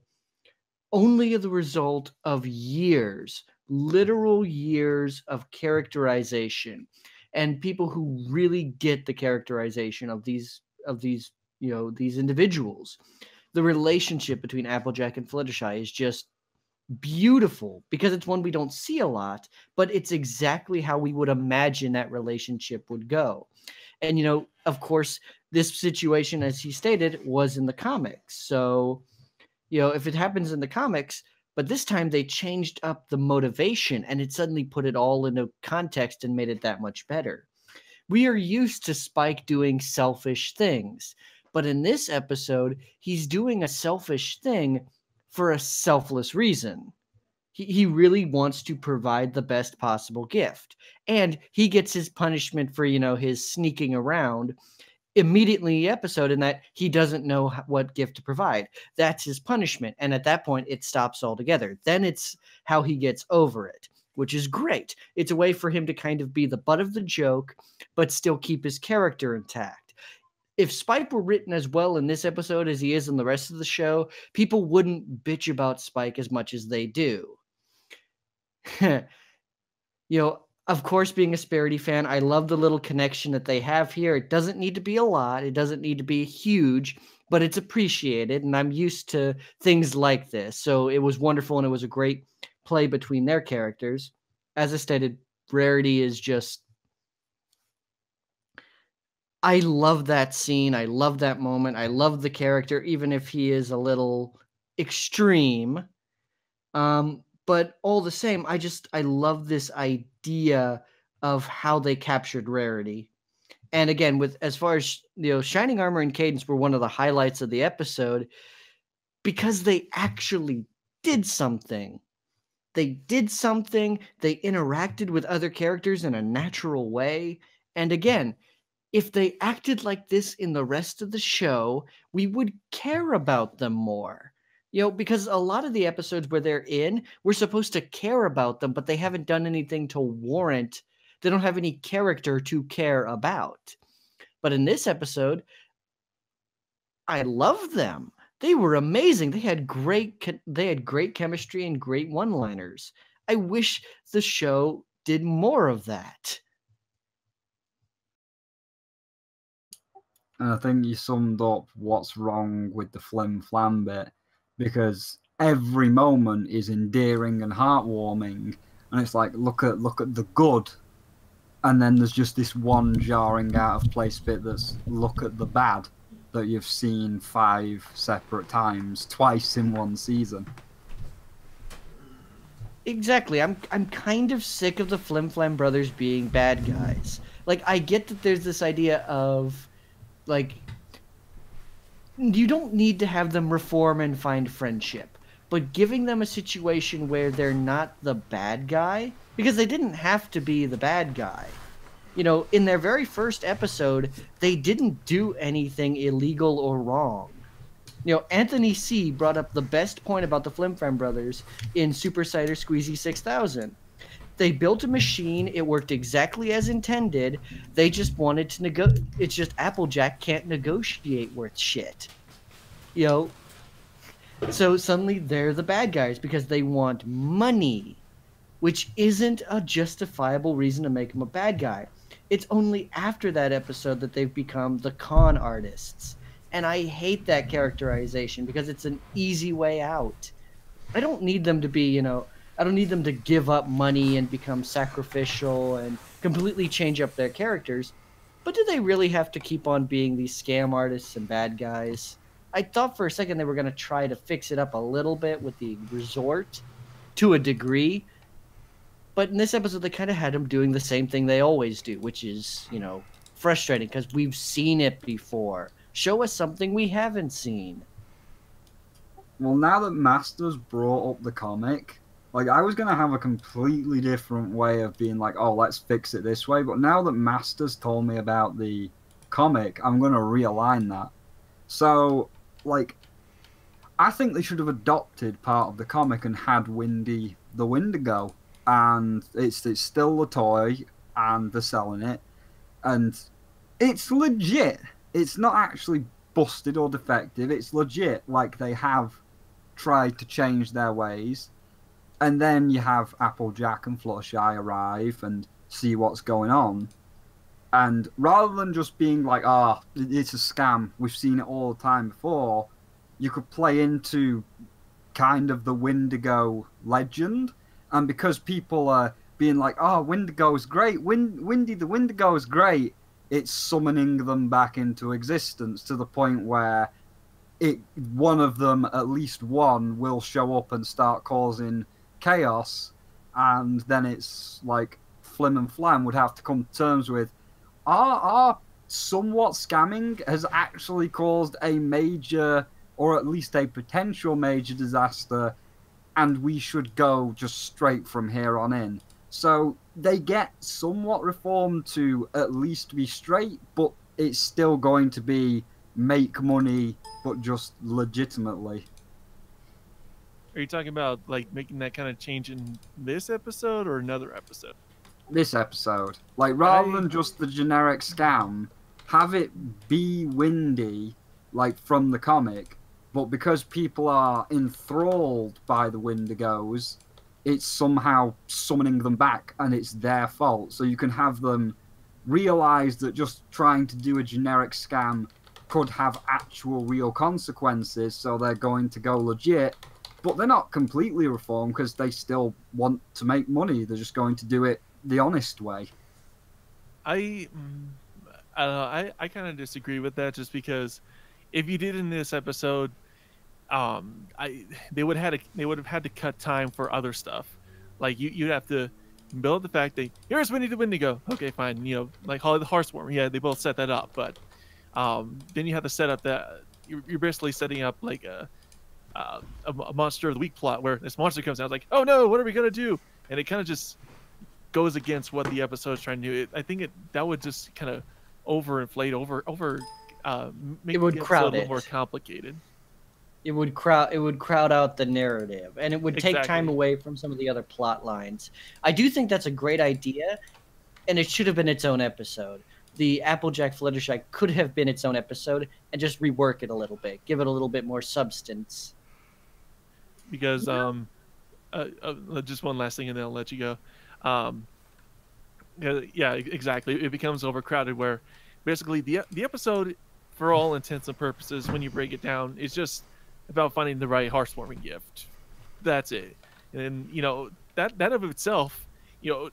only the result of years, literal years of characterization, and people who really get the characterization of these individuals. The relationship between Applejack and Fluttershy is just beautiful because it's one we don't see a lot, but it's exactly how we would imagine that relationship would go. And, of course, this situation, as he stated, was in the comics. So, if it happens in the comics, but this time they changed up the motivation and it suddenly put it all into context and made it that much better. We are used to Spike doing selfish things, but in this episode, he's doing a selfish thing for a selfless reason. He really wants to provide the best possible gift. And he gets his punishment for, his sneaking around immediately in the episode, in that he doesn't know what gift to provide. That's his punishment. And at that point, it stops altogether. Then it's how he gets over it, which is great. It's a way for him to kind of be the butt of the joke, but still keep his character intact. If Spike were written as well in this episode as he is in the rest of the show, people wouldn't bitch about Spike as much as they do. Of course, being a Sparity fan, I love the little connection that they have here. It doesn't need to be a lot. It doesn't need to be huge, but it's appreciated, and I'm used to things like this. So it was wonderful, and it was a great play between their characters. As I stated, Rarity is just... I love that scene. I love that moment. I love the character, even if he is a little extreme. But all the same, I love this idea of how they captured Rarity. And again, as far as, Shining Armor and Cadence were one of the highlights of the episode because they actually did something. They did something. They interacted with other characters in a natural way. And again, if they acted like this in the rest of the show, we would care about them more. Because a lot of the episodes where they're in, we're supposed to care about them, but they haven't done anything to warrant. They don't have any character to care about. But in this episode, I love them. They were amazing. They had great chemistry and great one-liners. I wish the show did more of that. And I think you summed up what's wrong with the flim-flam bit, because every moment is endearing and heartwarming, and it's like, look at the good, and then there's just this one jarring out of place bit that's look at the bad that you've seen 5 separate times, twice in one season. Exactly. I'm kind of sick of the Flim Flam brothers being bad guys. Like, I get that there's this idea of, like, you don't need to have them reform and find friendship, but giving them a situation where they're not the bad guy, because they didn't have to be the bad guy. You know, in their very first episode, they didn't do anything illegal or wrong. You know, Anthony C. brought up the best point about the Flim Flam brothers in Super Cider Squeezy 6000. They built a machine. It worked exactly as intended. They just wanted to It's just Applejack can't negotiate worth shit. You know, so suddenly they're the bad guys because they want money, which isn't a justifiable reason to make them a bad guy. It's only after that episode that they've become the con artists. And I hate that characterization because it's an easy way out. I don't need them to be, I don't need them to give up money and become sacrificial and completely change up their characters. But do they really have to keep on being these scam artists and bad guys? I thought for a second they were going to try to fix it up a little bit with the resort to a degree. But in this episode, they kind of had them doing the same thing they always do, which is, frustrating because we've seen it before. Show us something we haven't seen. Well, now that Masters brought up the comic, like, I was going to have a completely different way of being like, oh, let's fix it this way. But now that Masters told me about the comic, I'm going to realign that. So, like, I think they should have adopted part of the comic and had Windy the Wendigo. And it's still a toy, and they're selling it. And it's legit. It's not actually busted or defective. It's legit. Like, they have tried to change their ways. And then you have Applejack and Fluttershy arrive and see what's going on. And rather than just being like, it's a scam, we've seen it all the time before, you could play into kind of the Wendigo legend. And because people are being like, oh, Wendigo's great, Windy the Wendigo is great, it's summoning them back into existence to the point where one of them, at least one, will show up and start causing chaos. And then it's like Flim and Flam would have to come to terms with, our somewhat scamming has actually caused a major, or at least a potential major disaster, and we should go just straight from here on in. So they get somewhat reformed to at least be straight, but it's still going to be make money, but just legitimately. Are you talking about, like, making that kind of change in this episode or another episode? This episode. Like, rather than just the generic scam, have it be Windy, like, from the comic, but because people are enthralled by the Wendigos, it's somehow summoning them back, and it's their fault. So you can have them realize that just trying to do a generic scam could have actual real consequences, so they're going to go legit, but they're not completely reformed because they still want to make money. They're just going to do it the honest way. I kind of disagree with that, just because if you did in this episode, they would have had to cut time for other stuff. Like you'd have to build the fact that here's Winnie the Wendigo. Okay, fine. Like Holly the Horseworm. Yeah, they both set that up, but then you have to set up that you're basically setting up like a monster of the week plot where this monster comes out. It's like, oh no, what are we gonna do? And it kind of just goes against what the episode's trying to do. I think that would just kind of overinflate, make it would the crowd episode a little it. more complicated. It would crowd out the narrative, and it would take Exactly. time away from some of the other plot lines. I do think that's a great idea, and it should have been its own episode. The Applejack Fluttershy could have been its own episode and just rework it a little bit, give it a little bit more substance. Because just one last thing and then I'll let you go. Yeah, exactly. It becomes overcrowded where basically the episode, for all intents and purposes, when you break it down, is just about finding the right heartwarming gift. That's it. And that of itself,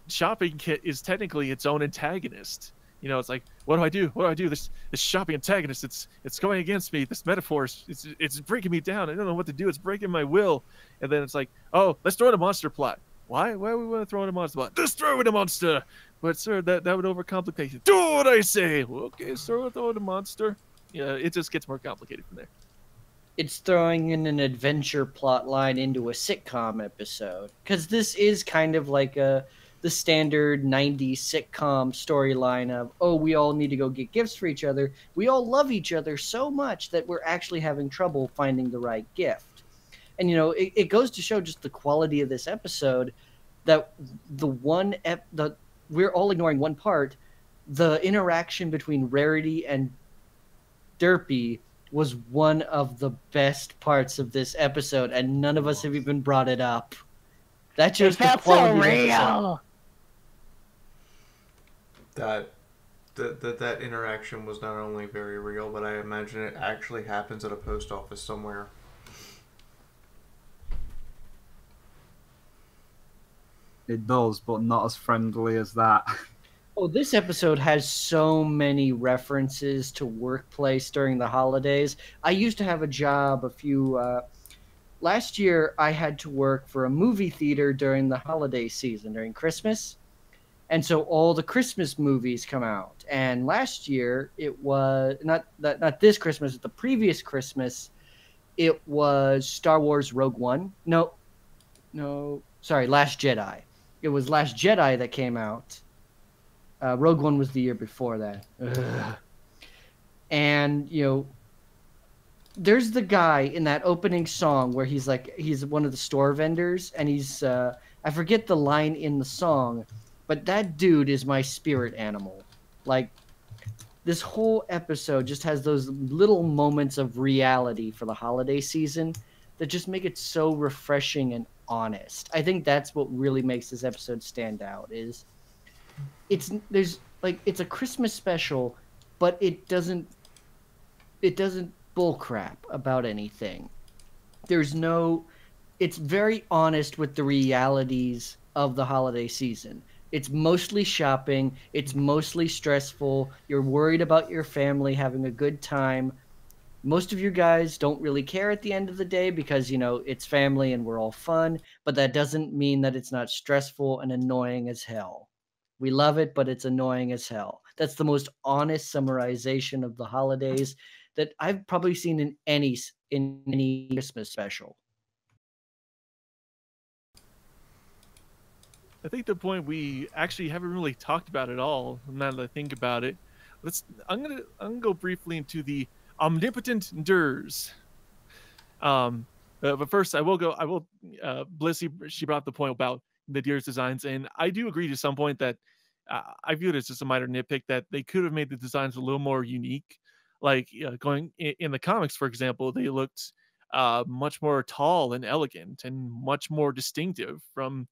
shopping kit is technically its own antagonist. It's like, what do I do? What do I do? This shopping antagonist, it's going against me. This metaphor, it's breaking me down. I don't know what to do. It's breaking my will. And then it's like, oh, let's throw in a monster plot. Why would we want to throw in a monster plot? Just throw in a monster. But sir, that would overcomplicate it. Do what I say. Well, okay, so throw in a monster. Yeah, it just gets more complicated from there. It's throwing in an adventure plot line into a sitcom episode, because this is kind of like the standard 90s sitcom storyline of, oh, we all need to go get gifts for each other. We all love each other so much that we're actually having trouble finding the right gift. And, you know, it goes to show just the quality of this episode that we're all ignoring one part. The interaction between Rarity and Derpy was one of the best parts of this episode, and none of us have even brought it up. That just felt so real. That interaction was not only very real, but I imagine it actually happens at a post office somewhere. It does, but not as friendly as that. Oh, this episode has so many references to workplace during the holidays. I used to have a job last year I had to work for a movie theater during the holiday season, during Christmas. And so all the Christmas movies come out. And last year, it was not this Christmas, but the previous Christmas, it was Star Wars Rogue One. No, sorry, Last Jedi. It was Last Jedi that came out. Rogue One was the year before that. Ugh. And, you know, there's the guy in that opening song where he's one of the store vendors, and he's, I forget the line in the song, but that dude is my spirit animal. Like, this whole episode just has those little moments of reality for the holiday season that just make it so refreshing and honest. I think that's what really makes this episode stand out. It's a Christmas special, but it doesn't bullcrap about anything. It's very honest with the realities of the holiday season. It's mostly shopping. It's mostly stressful. You're worried about your family having a good time. Most of you guys don't really care at the end of the day because, you know, it's family and we're all fun, but that doesn't mean that it's not stressful and annoying as hell. We love it, but it's annoying as hell. That's the most honest summarization of the holidays that I've probably seen in any Christmas special. I think the point we actually haven't really talked about at all, now that I think about it, I'm gonna go briefly into the omnipotent Durs. But first, Blissy, she brought up the point about the Durs designs, and I do agree to some point that I view it as just a minor nitpick that they could have made the designs a little more unique. Like going in the comics, for example, they looked much more tall and elegant and much more distinctive from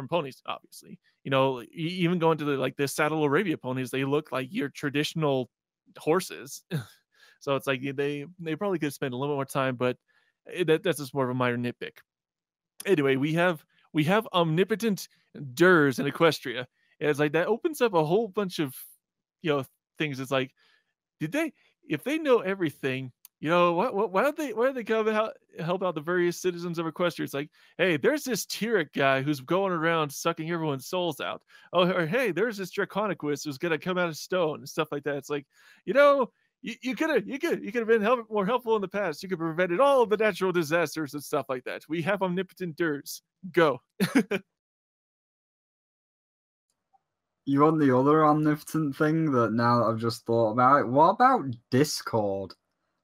ponies, obviously. You know, even going to the Saddle Arabia ponies, they look like your traditional horses. So it's like they probably could spend a little more time, but that's just more of a minor nitpick. Anyway, we have omnipotent Durs in Equestria. And it's like that opens up a whole bunch of things. It's like, if they know everything, why don't they come help out the various citizens of Equestria? It's like, hey, there's this Tyrek guy who's going around sucking everyone's souls out. Oh, or hey, there's this Draconiquist who's gonna come out of stone and stuff like that. It's like, you could have been more helpful in the past. You could have prevented all of the natural disasters and stuff like that. We have omnipotent Durs. Go. You want the other omnipotent thing that now that I've just thought about it? What about Discord?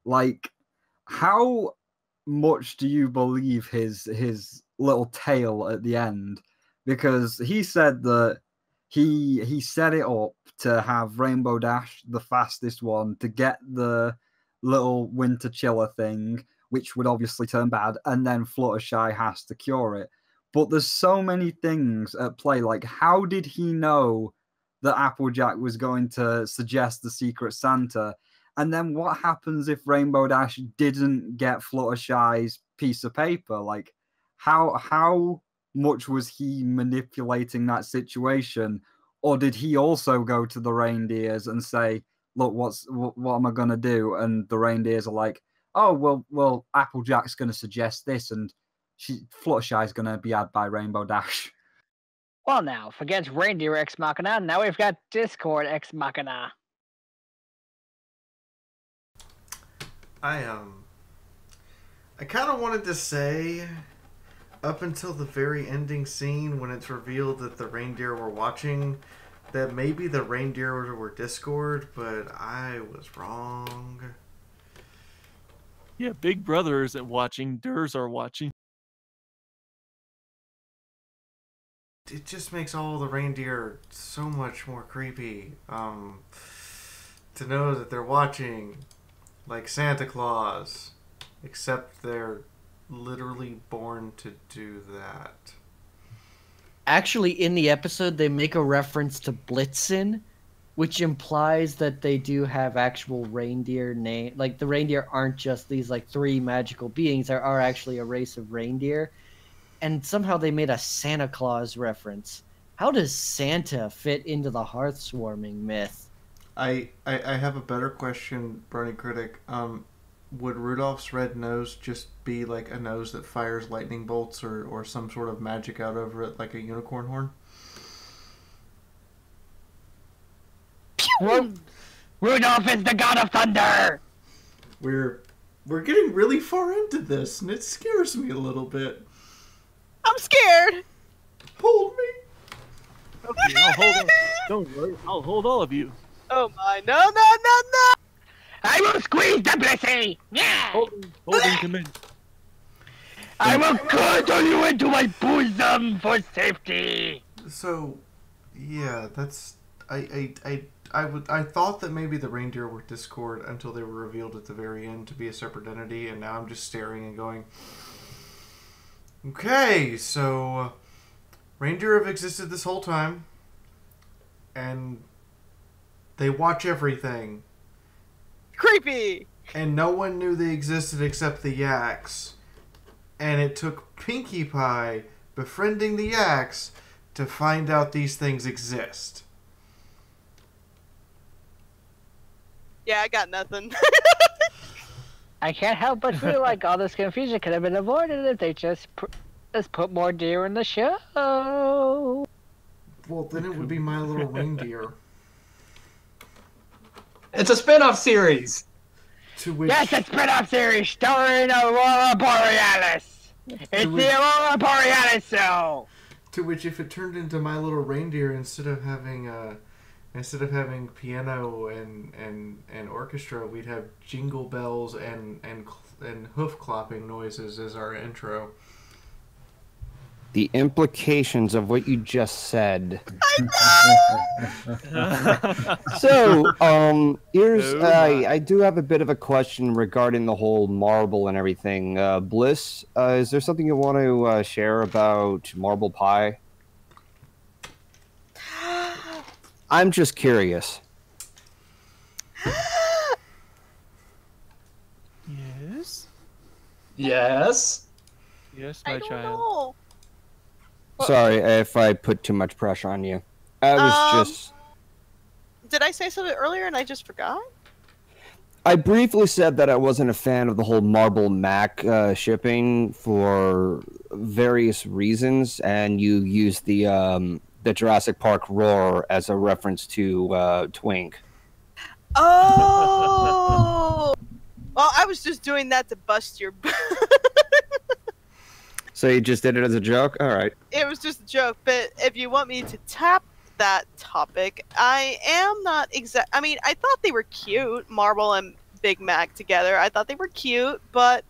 Like, how much do you believe his little tale at the end? Because he said that he set it up to have Rainbow Dash, the fastest one, to get the little winter chiller thing, which would obviously turn bad, and then Fluttershy has to cure it. But there's so many things at play. Like, how did he know that Applejack was going to suggest the Secret Santa? And then what happens if Rainbow Dash didn't get Fluttershy's piece of paper? Like, how much was he manipulating that situation? Or did he also go to the reindeers and say, look, what am I going to do? And the reindeers are like, oh, well, Applejack's going to suggest this, and Fluttershy's going to be had by Rainbow Dash. Well, now, forget Reindeer Ex Machina, now we've got Discord Ex Machina. I kind of wanted to say up until the very ending scene when it's revealed that the reindeer were watching, that maybe the reindeer were Discord, but I was wrong. Yeah, Big Brother isn't watching. Durs are watching. It just makes all the reindeer so much more creepy. To know that they're watching, like Santa Claus, except they're literally born to do that. Actually, in the episode, they make a reference to Blitzen, which implies that they do have actual reindeer name. Like, the reindeer aren't just these, like, 3 magical beings. There are actually a race of reindeer. And somehow they made a Santa Claus reference. How does Santa fit into the hearth-swarming myth? I have a better question, Brony Critic. Would Rudolph's red nose just be like a nose that fires lightning bolts or some sort of magic out over it like a unicorn horn? Rudolph is the god of thunder! We're getting really far into this, and it scares me a little bit. I'm scared! Hold me! Okay, I'll hold on. Don't worry, I'll hold all of you. Oh my, no! I will squeeze the blessing! Yeah! Holding command. I will cuddle you into my bosom for safety! So, yeah, that's... I thought that maybe the reindeer were Discord until they were revealed at the very end to be a separate entity, and now I'm just staring and going... Okay, so... reindeer have existed this whole time, and they watch everything. Creepy! And no one knew they existed except the Yaks. And it took Pinkie Pie befriending the Yaks to find out these things exist. Yeah, I got nothing. I can't help but feel like all this confusion could have been avoided if they just put more deer in the show. Well, then it would be My Little Reindeer. It's a spin-off series. To which... Yes, a spin-off series starring Aurora Borealis. It's the Aurora Borealis show. To which, if it turned into My Little Reindeer, instead of having piano and orchestra, we'd have jingle bells and hoof clopping noises as our intro. The implications of what you just said. So, here's I do have a bit of a question regarding the whole marble and everything. Bliss, is there something you want to share about marble pie? I'm just curious. Yes? Yes? Yes, my I don't child. know. Sorry if I put too much pressure on you. I was just... Did I say something earlier and I just forgot? I briefly said that I wasn't a fan of the whole Marble Mac shipping for various reasons, and you used the Jurassic Park roar as a reference to Twink. Oh! Well, I was just doing that to bust your... So you just did it as a joke? All right. It was just a joke, but if you want me to tap that topic, I am not exact. I mean, I thought they were cute, Marble and Big Mac together. I thought they were cute, but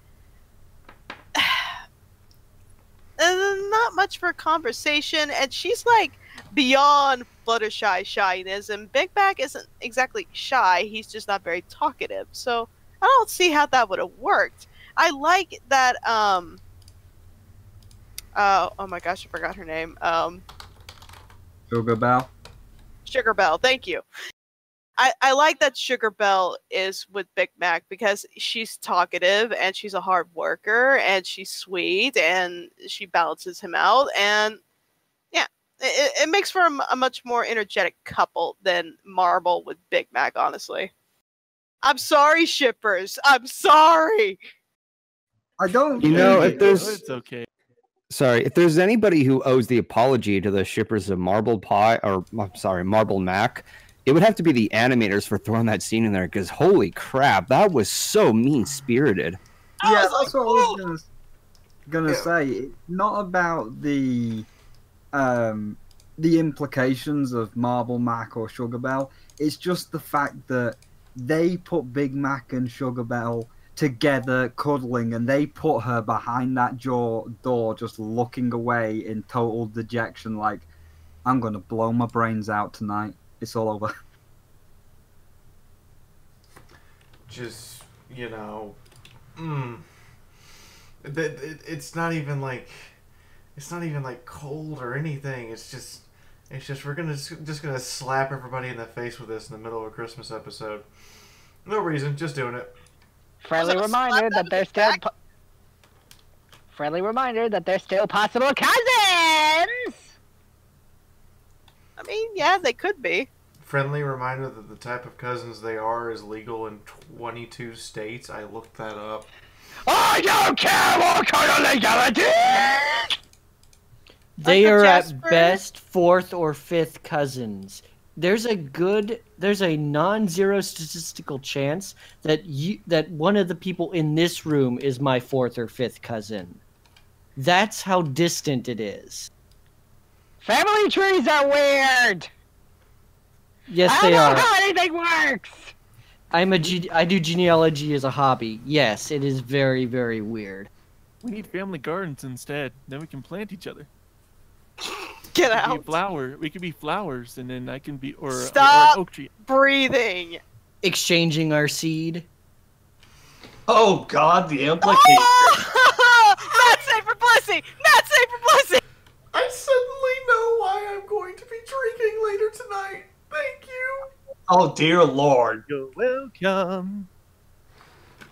not much for conversation. And she's like beyond Fluttershy shyness, and Big Mac isn't exactly shy. He's just not very talkative. So I don't see how that would have worked. I like that. Oh my gosh, I forgot her name. Sugar Bell. Sugar Bell, thank you. I like that Sugar Bell is with Big Mac because she's talkative and she's a hard worker and she's sweet and she balances him out, and yeah, it makes for a much more energetic couple than Marble with Big Mac, honestly. I'm sorry, shippers. I'm sorry. I don't. You know, if there's... It's okay. Sorry, if there's anybody who owes the apology to the shippers of Marble Pie, or I'm sorry, Marble Mac, it would have to be the animators for throwing that scene in there, because holy crap, that was so mean-spirited. Yeah, that's what I was gonna. gonna say it's not about the implications of Marble Mac or Sugar Bell. It's just the fact that they put Big Mac and Sugar Bell together cuddling, and they put her behind that door just looking away in total dejection, like, I'm gonna blow my brains out tonight. It's all over. Just, you know, it's not even like cold or anything. It's just we're just gonna slap everybody in the face with this in the middle of a Christmas episode. No reason, just doing it. Friendly reminder that they're still possible cousins. I mean, yeah, they could be. Friendly reminder that the type of cousins they are is legal in 22 states. I looked that up. I don't care what kind of legality! They Uncle are Jasper? at best fourth or fifth cousins. There's a non-zero statistical chance that one of the people in this room is my fourth or fifth cousin. That's how distant it is. Family trees are weird! Yes, I they don't are. know how anything works! I do genealogy as a hobby. Yes, it is very, very weird. We need family gardens instead. Then we can plant each other. Get We out. could be flower. We could be flowers, and then I can be or Stop an oak tree. breathing. Exchanging our seed. Oh God, the implication. Not safe for Blissey! Not safe for Blissey! I suddenly know why I'm going to be drinking later tonight. Thank you. Oh dear Lord. You're welcome.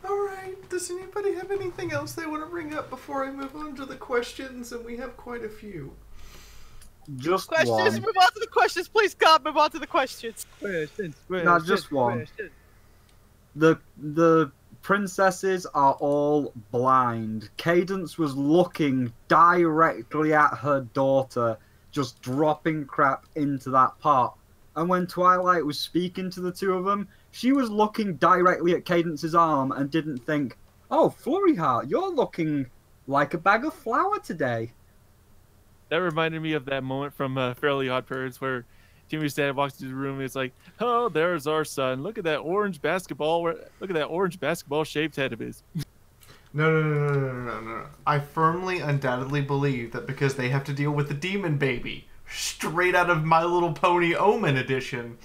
Alright, does anybody have anything else they want to bring up before I move on to the questions? And we have quite a few. Just Questions? one. Move on to the questions, please, God. Move on to the questions. Not just one. The princesses are all blind. Cadence was looking directly at her daughter, just dropping crap into that pot. And when Twilight was speaking to the two of them, she was looking directly at Cadence's arm and didn't think, "Oh, Flurry Heart, you're looking like a bag of flour today." That reminded me of that moment from Fairly Odd Parents where Jimmy's dad walks into the room and it's like, "Oh, there's our son. Look at that orange basketball. Look at that orange basketball-shaped head of his." No. I firmly, undoubtedly believe that because they have to deal with the demon baby, straight out of My Little Pony Omen edition,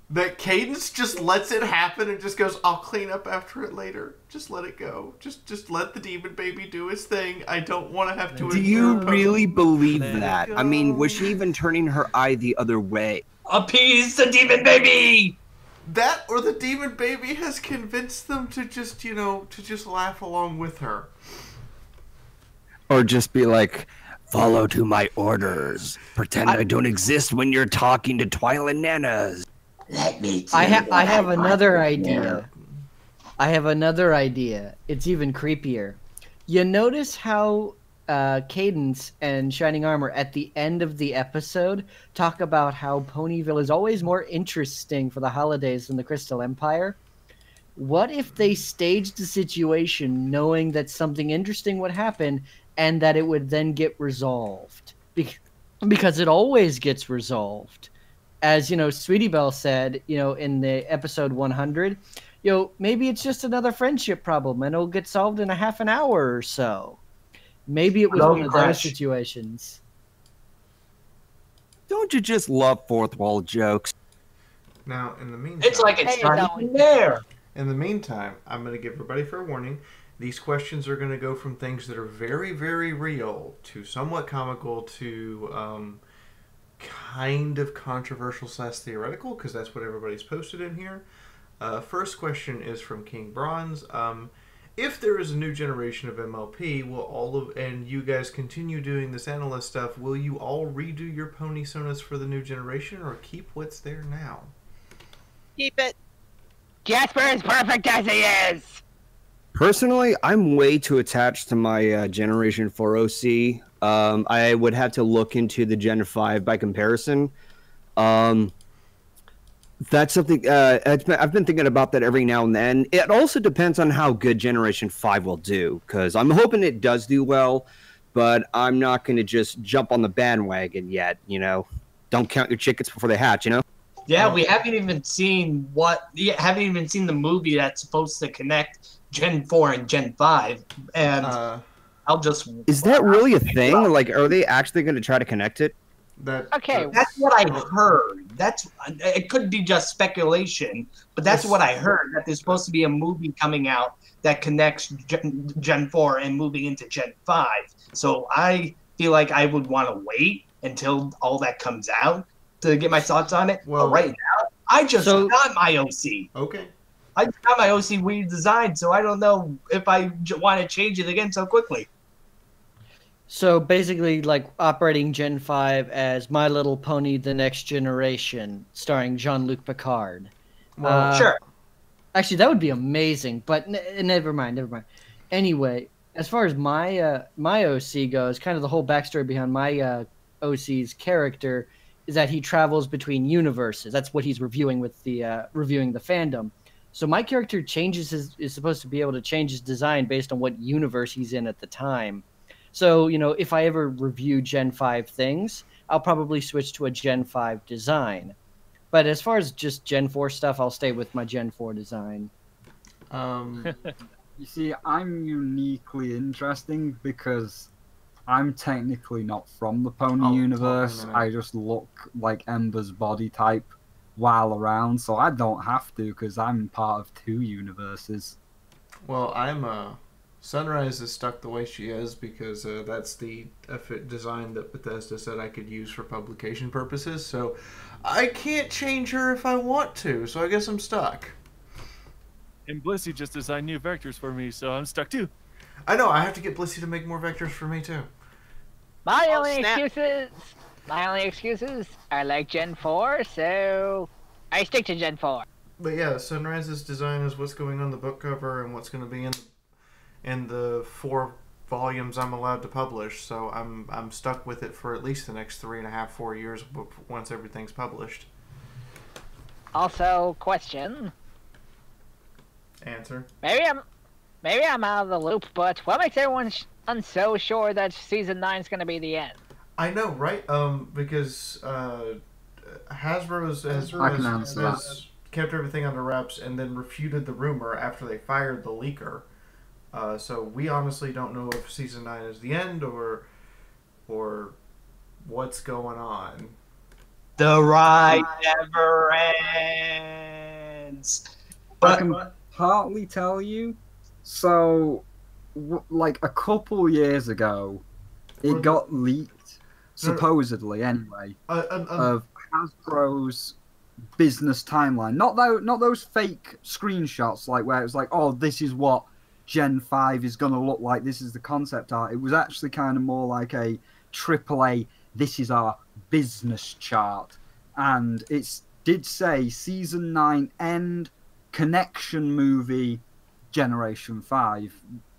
that Cadence just lets it happen and just goes, "I'll clean up after it later. Just let it go. Just let the demon baby do his thing. I don't want to have to." Do you endure really believe Let it that? go. I mean, was she even turning her eye the other way? Appease the demon baby! that, or the demon baby has convinced them to just, to just laugh along with her. Or just be like, follow to my orders. Pretend I don't exist when you're talking to Twilight Nanas. Let me I have another idea. I have another idea. It's even creepier. You notice how Cadence and Shining Armor at the end of the episode talk about how Ponyville is always more interesting for the holidays than the Crystal Empire? What if they staged the situation knowing that something interesting would happen and that it would then get resolved? Because it always gets resolved. As, Sweetie Belle said, in the episode 100, maybe it's just another friendship problem and it'll get solved in a half an hour or so. Maybe it was one of those situations. Don't you just love fourth wall jokes? Now, in the meantime, It's like it's not even there. In the meantime, I'm going to give everybody fair warning. These questions are going to go from things that are very, very real to somewhat comical to kind of controversial / theoretical, because that's what everybody's posted in here. First question is from King Bronze. If there is a new generation of MLP, and you guys continue doing this analyst stuff, will you all redo your pony sonas for the new generation or keep what's there now? Keep it. Jasper is perfect as he is! Personally, I'm way too attached to my Generation 4 OC. I would have to look into the Gen 5 by comparison. That's something I've been thinking about that every now and then. It also depends on how good Generation 5 will do, because I'm hoping it does do well, but I'm not going to just jump on the bandwagon yet, you know? Don't count your chickens before they hatch, you know? Yeah, we haven't even seen the movie that's supposed to connect Gen 4 and Gen 5, and I'll just... Is that really a thing? Like, are they actually going to try to connect it? Okay. That's what I heard. It could be just speculation, but that's what I heard, that there's supposed to be a movie coming out that connects Gen 4 and moving into Gen 5. So I feel like I would want to wait until all that comes out to get my thoughts on it. Well, but right now, I just got my OC. Okay. I got my OC redesigned, so I don't know if I want to change it again so quickly. So basically, like operating Gen 5 as My Little Pony: The Next Generation, starring Jean-Luc Picard. Well, sure. Actually, that would be amazing. But never mind. Anyway, as far as my my OC goes, kind of the whole backstory behind my OC's character is that he travels between universes. That's what he's reviewing with the reviewing the fandom. So my character is supposed to be able to change his design based on what universe he's in at the time. So, you know, if I ever review Gen 5 things, I'll probably switch to a Gen 5 design. But as far as just Gen 4 stuff, I'll stay with my Gen 4 design. You see, I'm uniquely interesting because I'm technically not from the Pony universe. I just look like Ember's body type while around, so I don't have to because I'm part of 2 universes. Well, Sunrise is stuck the way she is because that's the design that Bethesda said I could use for publication purposes. So I can't change her if I want to. So I guess I'm stuck. And Blissey just designed new vectors for me, so I'm stuck too. I know. I have to get Blissey to make more vectors for me too. My only excuses are like Gen 4, so I stick to Gen 4. But yeah, Sunrise's design is what's going on the book cover and what's going to be in the 4 volumes I'm allowed to publish, so I'm stuck with it for at least the next 3.5-4 years once everything's published. Also, question. Answer. Maybe I'm out of the loop, but what makes everyone so sure that season 9 is going to be the end? I know, right? Because Hasbro has kept everything under wraps and then refuted the rumor after they fired the leaker. So we honestly don't know if season 9 is the end or what's going on. The ride never ends. But I can partly tell you. So, like a couple years ago, it got leaked, supposedly anyway, of Hasbro's business timeline. Not those fake screenshots, like where it was like, oh, this is what Gen 5 is going to look like, this is the concept art. It was actually kind of more like a AAA, this is our business chart. And it did say Season 9 end, connection movie, Generation 5.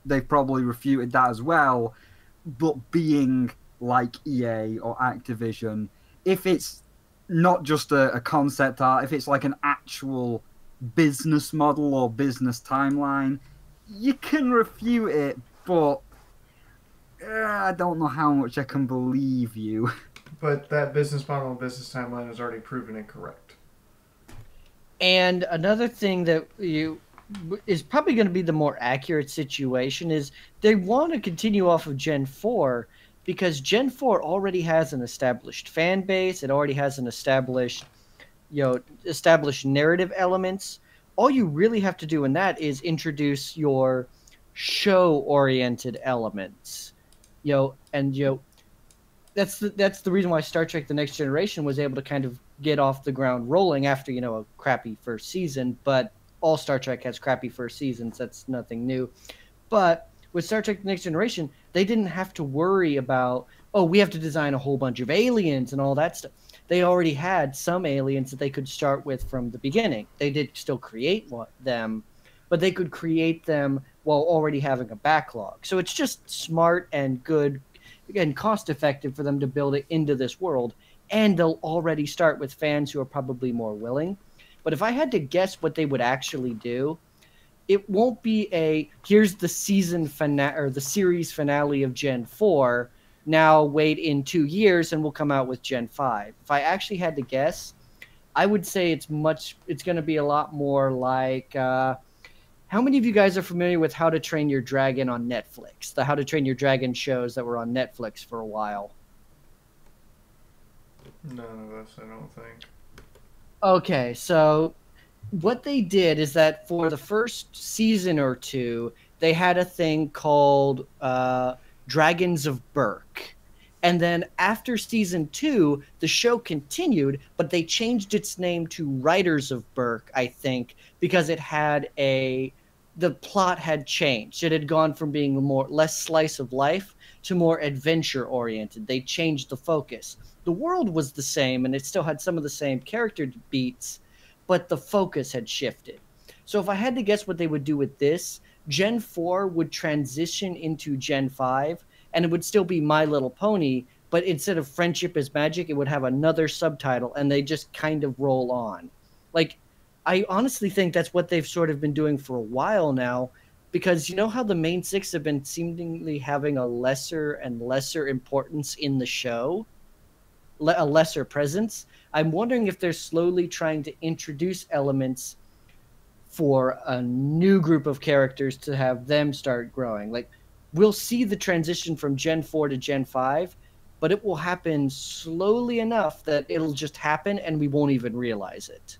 They've probably refuted that as well, but being like EA or Activision, if it's not just a concept art, if it's like an actual business model or business timeline, you can refute it, but I don't know how much I can believe you. But that business model and business timeline has already proven incorrect. And another thing that is probably going to be the more accurate situation is they want to continue off of Gen 4 because Gen 4 already has an established fan base. It already has an established narrative elements. All you really have to do in that is introduce your show-oriented elements. That's the reason why Star Trek: The Next Generation was able to kind of get off the ground rolling after, a crappy first season. But all Star Trek has crappy first seasons. That's nothing new. But with Star Trek: The Next Generation, they didn't have to worry about, we have to design a whole bunch of aliens and all that stuff. They already had some aliens that they could start with from the beginning. They did still create them, but they could create them while already having a backlog. So it's just smart and good and cost-effective for them to build it into this world. And they'll already start with fans who are probably more willing. But if I had to guess what they would actually do, it won't be a here's the season finale or the series finale of Gen 4. Now wait in 2 years and we'll come out with Gen 5. If I actually had to guess, I would say it's going to be a lot more like how many of you guys are familiar with How to Train Your Dragon on Netflix? The How to Train Your Dragon shows that were on Netflix for a while. None of us, I don't think. Okay, so what they did is that for the first season or two, they had a thing called Dragons of Berk. And then after season 2, the show continued, but they changed its name to Riders of Berk, I think, because it had the plot had changed. It had gone from being less slice of life to more adventure oriented. They changed the focus. The world was the same, and it still had some of the same character beats, but the focus had shifted. So if I had to guess what they would do with this, Gen 4 would transition into Gen 5, and it would still be My Little Pony, but instead of Friendship is Magic, it would have another subtitle, and they just kind of roll on. Like, I honestly think that's what they've sort of been doing for a while now, because you know how the main 6 have been seemingly having a lesser and lesser importance in the show? A lesser presence? I'm wondering if they're slowly trying to introduce elements for a new group of characters to have them start growing. Like, we'll see the transition from Gen 4 to Gen 5, but it will happen slowly enough that it'll just happen and we won't even realize it.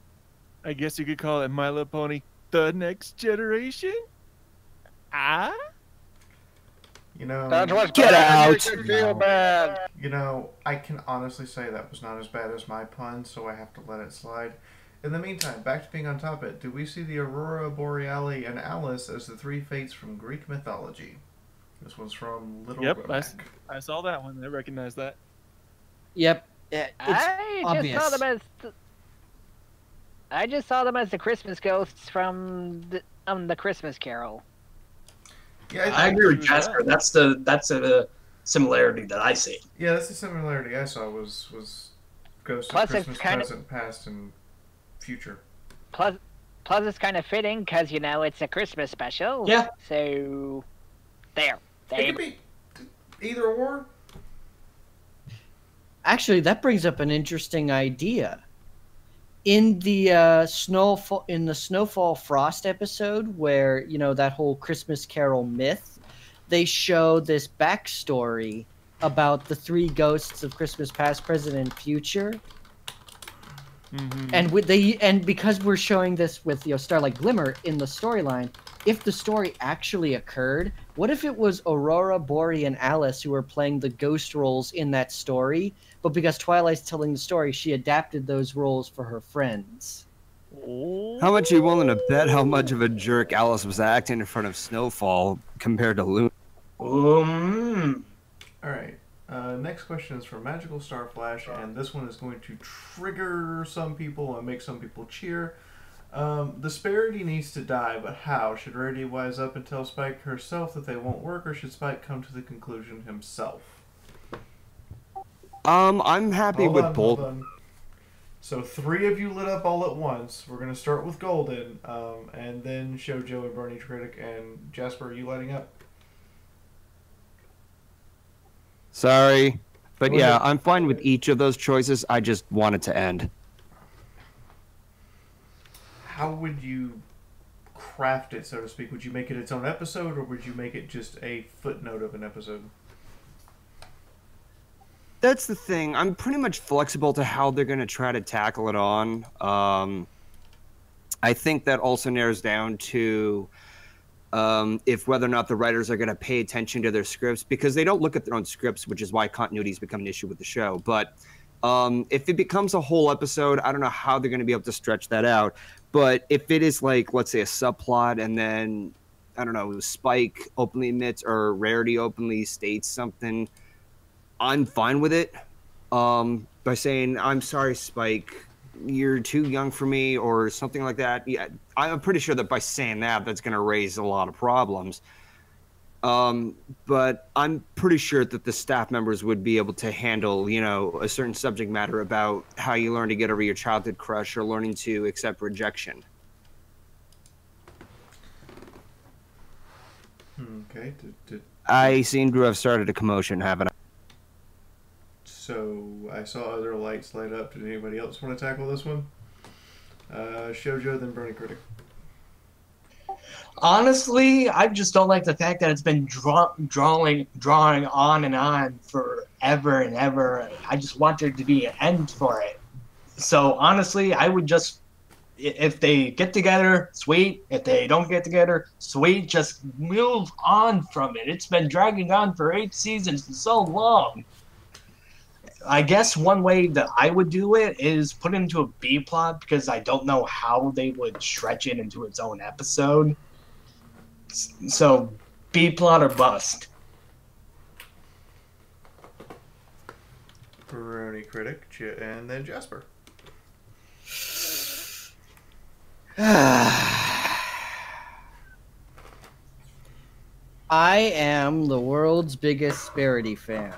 I guess you could call it My Little Pony The Next Generation? Ah? You know, That was Get bad. out. You feel bad. you know, I can honestly say that was not as bad as my pun, so I have to let it slide. In the meantime, back to being on topic, do we see the Aurora Borealis and Alice as the 3 fates from Greek mythology? This one's from Little Romac. I saw that one. I recognize that. Yep. It's I obvious. just saw them as I just saw them as the Christmas ghosts from the Christmas Carol. Yeah, I agree with Jasper. That's a similarity that I see. Yeah, that's the similarity I saw was Ghost Plus of it's Christmas kind of- Present, Past, and Future. Plus it's kind of fitting because it's a Christmas special. Yeah. So there. It could be either or. Actually, that brings up an interesting idea. In the Snowfall Frost episode, where that whole Christmas Carol myth, they show this backstory about the 3 ghosts of Christmas Past, Present, and Future. Mm-hmm. And because we're showing this with Starlight Glimmer in the storyline, if the story actually occurred, what if it was Aurora, Bori, and Alice who were playing the ghost roles in that story, but because Twilight's telling the story, she adapted those roles for her friends? How much are you willing to bet how much of a jerk Alice was acting in front of Snowfall compared to Luna? All right. Next question is from Magical Star Flash, and this one is going to trigger some people and make some people cheer. The Sparity needs to die, but how? Should Rarity wise up and tell Spike herself that they won't work, or should Spike come to the conclusion himself? I'm happy with both. Hold on. So 3 of you lit up all at once. We're going to start with Golden, and then Shoujo and Bernie Critic, and Jasper, are you lighting up? Sorry. But yeah, I'm fine with each of those choices. I just want it to end. How would you craft it, so to speak? Would you make it its own episode, or would you make it just a footnote of an episode? That's the thing. I'm pretty much flexible to how they're going to try to tackle it on. I think that also narrows down to if whether or not the writers are going to pay attention to their scripts, because they don't look at their own scripts, which is why continuity has become an issue with the show. But if it becomes a whole episode, I don't know how they're going to be able to stretch that out. But if it is like, let's say, a subplot, and then, I don't know, Spike openly admits or Rarity openly states something, I'm fine with it. By saying, I'm sorry, Spike, you're too young for me, or something like that. Yeah, I'm pretty sure that by saying that, that's going to raise a lot of problems. But I'm pretty sure that the staff members would be able to handle, you know, a certain subject matter about how you learn to get over your childhood crush or learning to accept rejection. Okay. I seem to have started a commotion, haven't I? So I saw other lights light up. Did anybody else want to tackle this one? Shoujo, then Bernie Critic. Honestly, I just don't like the fact that it's been drawing on and on forever and ever. I just want there to be an end for it. So honestly, I would just, if they get together, sweet. If they don't get together, sweet. Just move on from it. It's been dragging on for 8 seasons and so long. I guess one way that I would do it is put it into a B plot, because I don't know how they would stretch it into its own episode. So, B plot or bust. Brony Critic, and then Jasper. I am the world's biggest Sparity fan.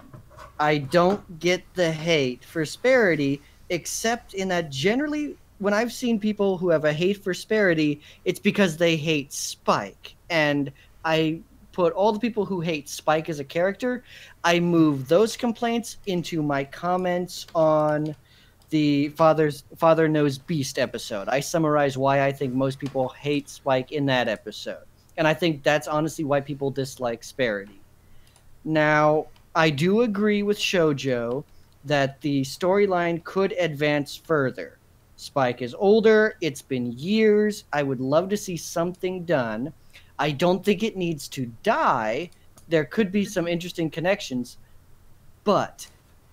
I don't get the hate for Sparity, except in that generally when I've seen people who have a hate for Sparity, it's because they hate Spike. And I put all the people who hate Spike as a character, I move those complaints into my comments on the Father Knows Beast episode. I summarize why I think most people hate Spike in that episode. And I think that's honestly why people dislike Sparity. Now, I do agree with Shoujo that the storyline could advance further. Spike is older. It's been years. I would love to see something done. I don't think it needs to die. There could be some interesting connections. But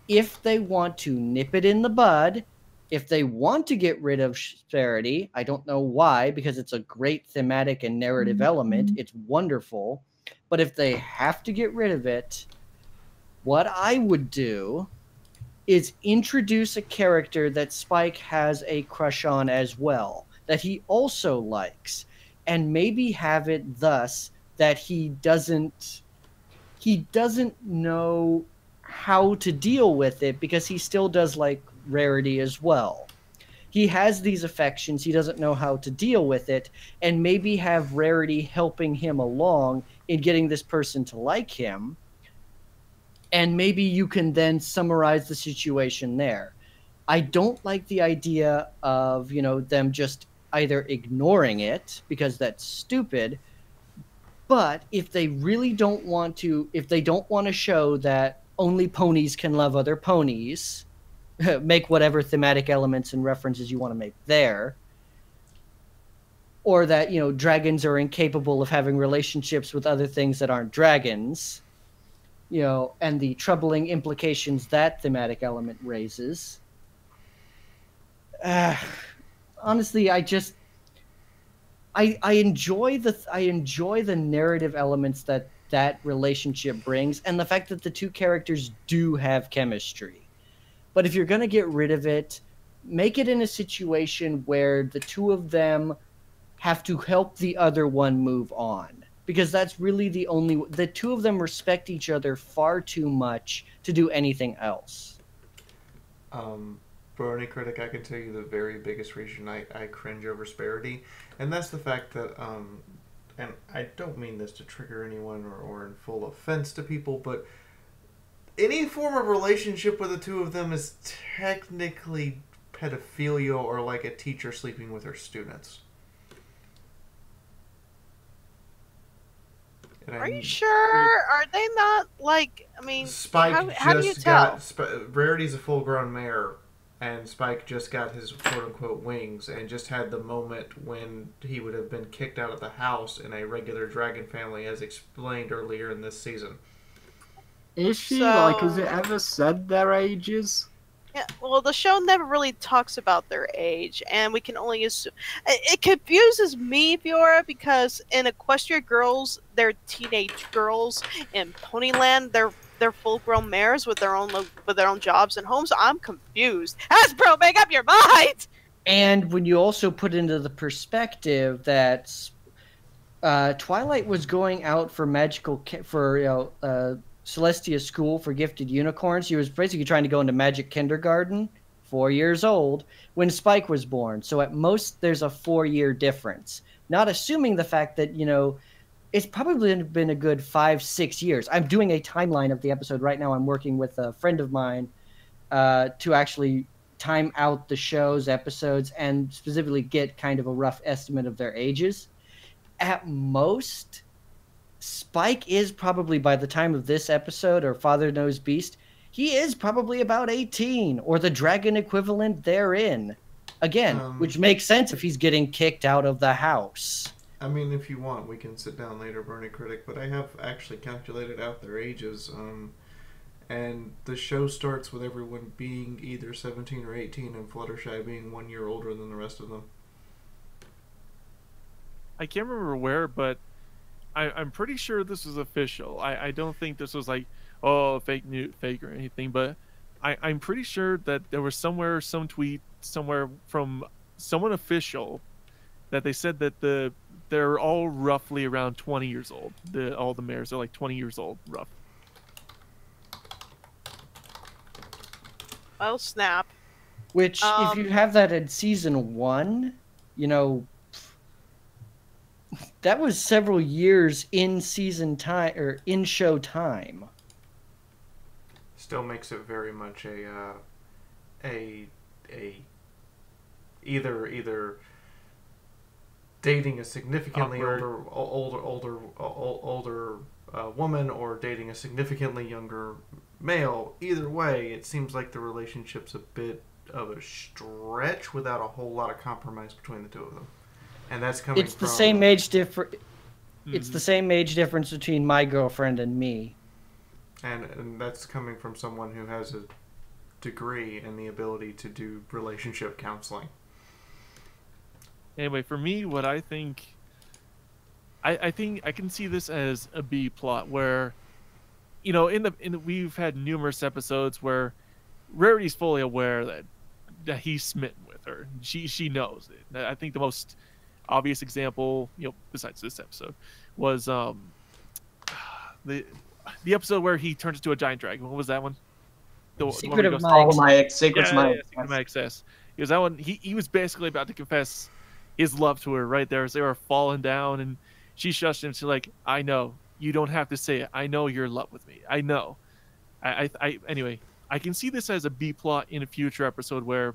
if they want to nip it in the bud, if they want to get rid of Sparity, I don't know why, because it's a great thematic and narrative element. It's wonderful. But if they have to get rid of it, what I would do is introduce a character that Spike has a crush on as well, that he also likes, and maybe have it thus that he doesn't know how to deal with it, because he still does like Rarity as well. He has these affections, he doesn't know how to deal with it, and maybe have Rarity helping him along in getting this person to like him. And maybe you can then summarize the situation there. I don't like the idea of, them just either ignoring it, because that's stupid. But if they really don't want to, if they don't want to show that only ponies can love other ponies, make whatever thematic elements and references you want to make there. Or that, dragons are incapable of having relationships with other things that aren't dragons. And the troubling implications that thematic element raises. Honestly, I enjoy the narrative elements that relationship brings, and the fact that the two characters do have chemistry. But if you're gonna get rid of it, make it in a situation where the two of them have to help the other one move on. Because that's really the two of them respect each other far too much to do anything else. Brony Critic, I can tell you the very biggest reason I cringe over Sparity, and that's the fact that, and I don't mean this to trigger anyone or in full offense to people, but any form of relationship with the two of them is technically pedophilia, or like a teacher sleeping with her students. Are you sure? Are they not like? I mean, Spike how do you tell? Rarity's a full-grown mare, and Spike just got his quote-unquote wings, and just had the moment when he would have been kicked out of the house in a regular dragon family, as explained earlier in this season. Is she has it ever said their ages? Yeah, well, the show never really talks about their age, and we can only assume. It confuses me, Fiaura, because in Equestria Girls, they're teenage girls. In Ponyland, they're full-grown mares with their own jobs and homes. I'm confused. Hasbro, make up your mind! And when you also put into the perspective that Twilight was going out for Celestia School for Gifted Unicorns. She was basically trying to go into Magic Kindergarten, 4 years old, when Spike was born. So at most, there's a 4-year difference. Not assuming the fact that, it's probably been a good 5-6 years. I'm doing a timeline of the episode right now. I'm working with a friend of mine to actually time out the show's episodes and specifically get kind of a rough estimate of their ages. At most, Spike is probably, by the time of this episode, or Father Knows Beast, he is probably about 18, or the dragon equivalent therein. Again, which makes sense if he's getting kicked out of the house. I mean, if you want, we can sit down later, Bernie Critic, but I have actually calculated out their ages, and the show starts with everyone being either 17 or 18, and Fluttershy being 1 year older than the rest of them. I can't remember where, but I'm pretty sure this is official. I don't think this was like, fake or anything, but I'm pretty sure that there was some tweet somewhere from someone official that they said that they're all roughly around 20 years old. All the mares are like 20 years old, rough. Oh, snap. Which, if you have that in season 1, that was several years in season time or in show time. Still makes it very much either dating a significantly older woman or dating a significantly younger male. Either way, it seems like the relationship's a bit of a stretch without a whole lot of compromise between the two of them. And that's coming It's the same age It's the same age difference between my girlfriend and me. And that's coming from someone who has a degree in the ability to do relationship counseling. Anyway, for me, what I think... I think I can see this as a B plot where, we've had numerous episodes where Rarity's fully aware that he's smitten with her. She knows it. I think the most obvious example, besides this episode, was the episode where he turns into a giant dragon. What was that one? Secret of My Excess. Because that one, he was basically about to confess his love to her right there as they were falling down, and she shushed him. She's like, I know. You don't have to say it. I know you're in love with me. I know. Anyway, I can see this as a B plot in a future episode where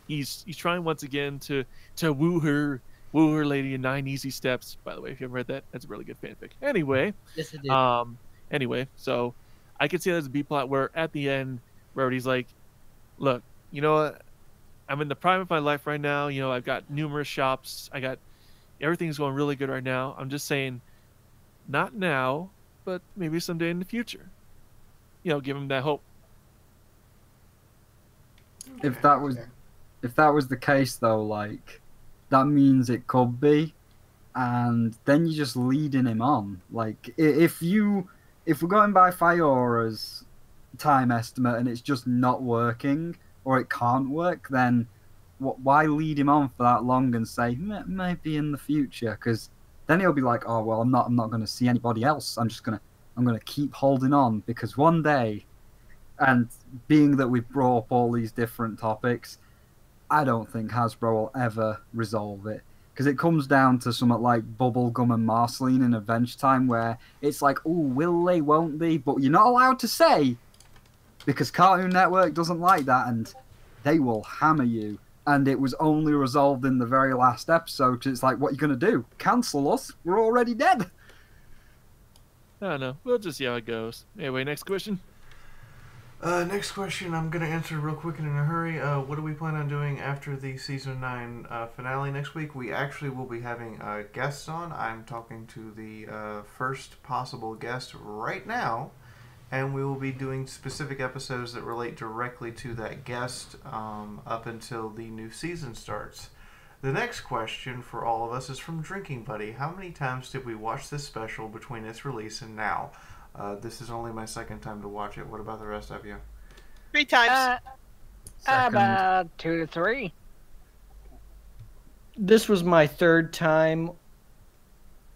he's trying once again to woo her lady in 9 Easy Steps. By the way, if you haven't read that, that's a really good fanfic. Anyway, yes, it is. Anyway, so I could see that as a B plot where at the end, Rarity's like, look, you know what? I'm in the prime of my life right now. I've got numerous shops. Everything's going really good right now. I'm just saying, not now, but maybe someday in the future. Give him that hope. If that was the case, though, that means it could be, and then you're just leading him on. If we're going by Fiaura's time estimate and it's just not working or it can't work, then why lead him on for that long and say maybe in the future? Because then he'll be like, oh well, I'm not going to see anybody else. I'm going to keep holding on because one day, and being that we've brought up all these different topics, I don't think Hasbro will ever resolve it. Because it comes down to something like Bubblegum and Marceline in Adventure Time, where it's like, oh, will they, won't they? But you're not allowed to say, because Cartoon Network doesn't like that, and they will hammer you. And it was only resolved in the very last episode, because it's like, what are you going to do? Cancel us? We're already dead. I don't know. We'll just see how it goes. Anyway, next question. Next question I'm going to answer real quick and in a hurry. What do we plan on doing after the Season 9 finale next week? We actually will be having guests on. I'm talking to the first possible guest right now, and we will be doing specific episodes that relate directly to that guest up until the new season starts. The next question for all of us is from Drinking Buddy. How many times did we watch this special between its release and now? This is only my second time to watch it. What about the rest of you? 3 times. About 2 to 3. This was my 3rd time.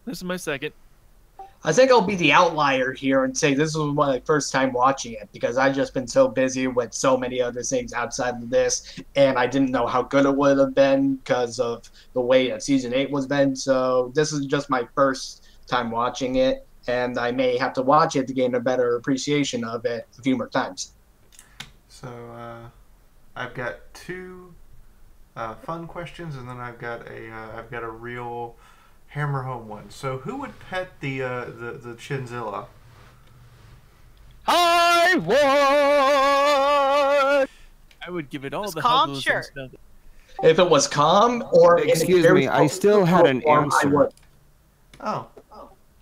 This is my second. I think I'll be the outlier here and say this was my first time watching it because I've just been so busy with so many other things outside of this, and I didn't know how good it would have been because of the way that season 8 was been. So this is just my first time watching it, and I may have to watch it to gain a better appreciation of it a few more times. So I've got two fun questions, and then I've got a real hammer home one. So who would pet the chinzilla? I would. I would give it all the calm, huggles sure. and stuff. If it was calm or Excuse me, I still had an answer. Oh.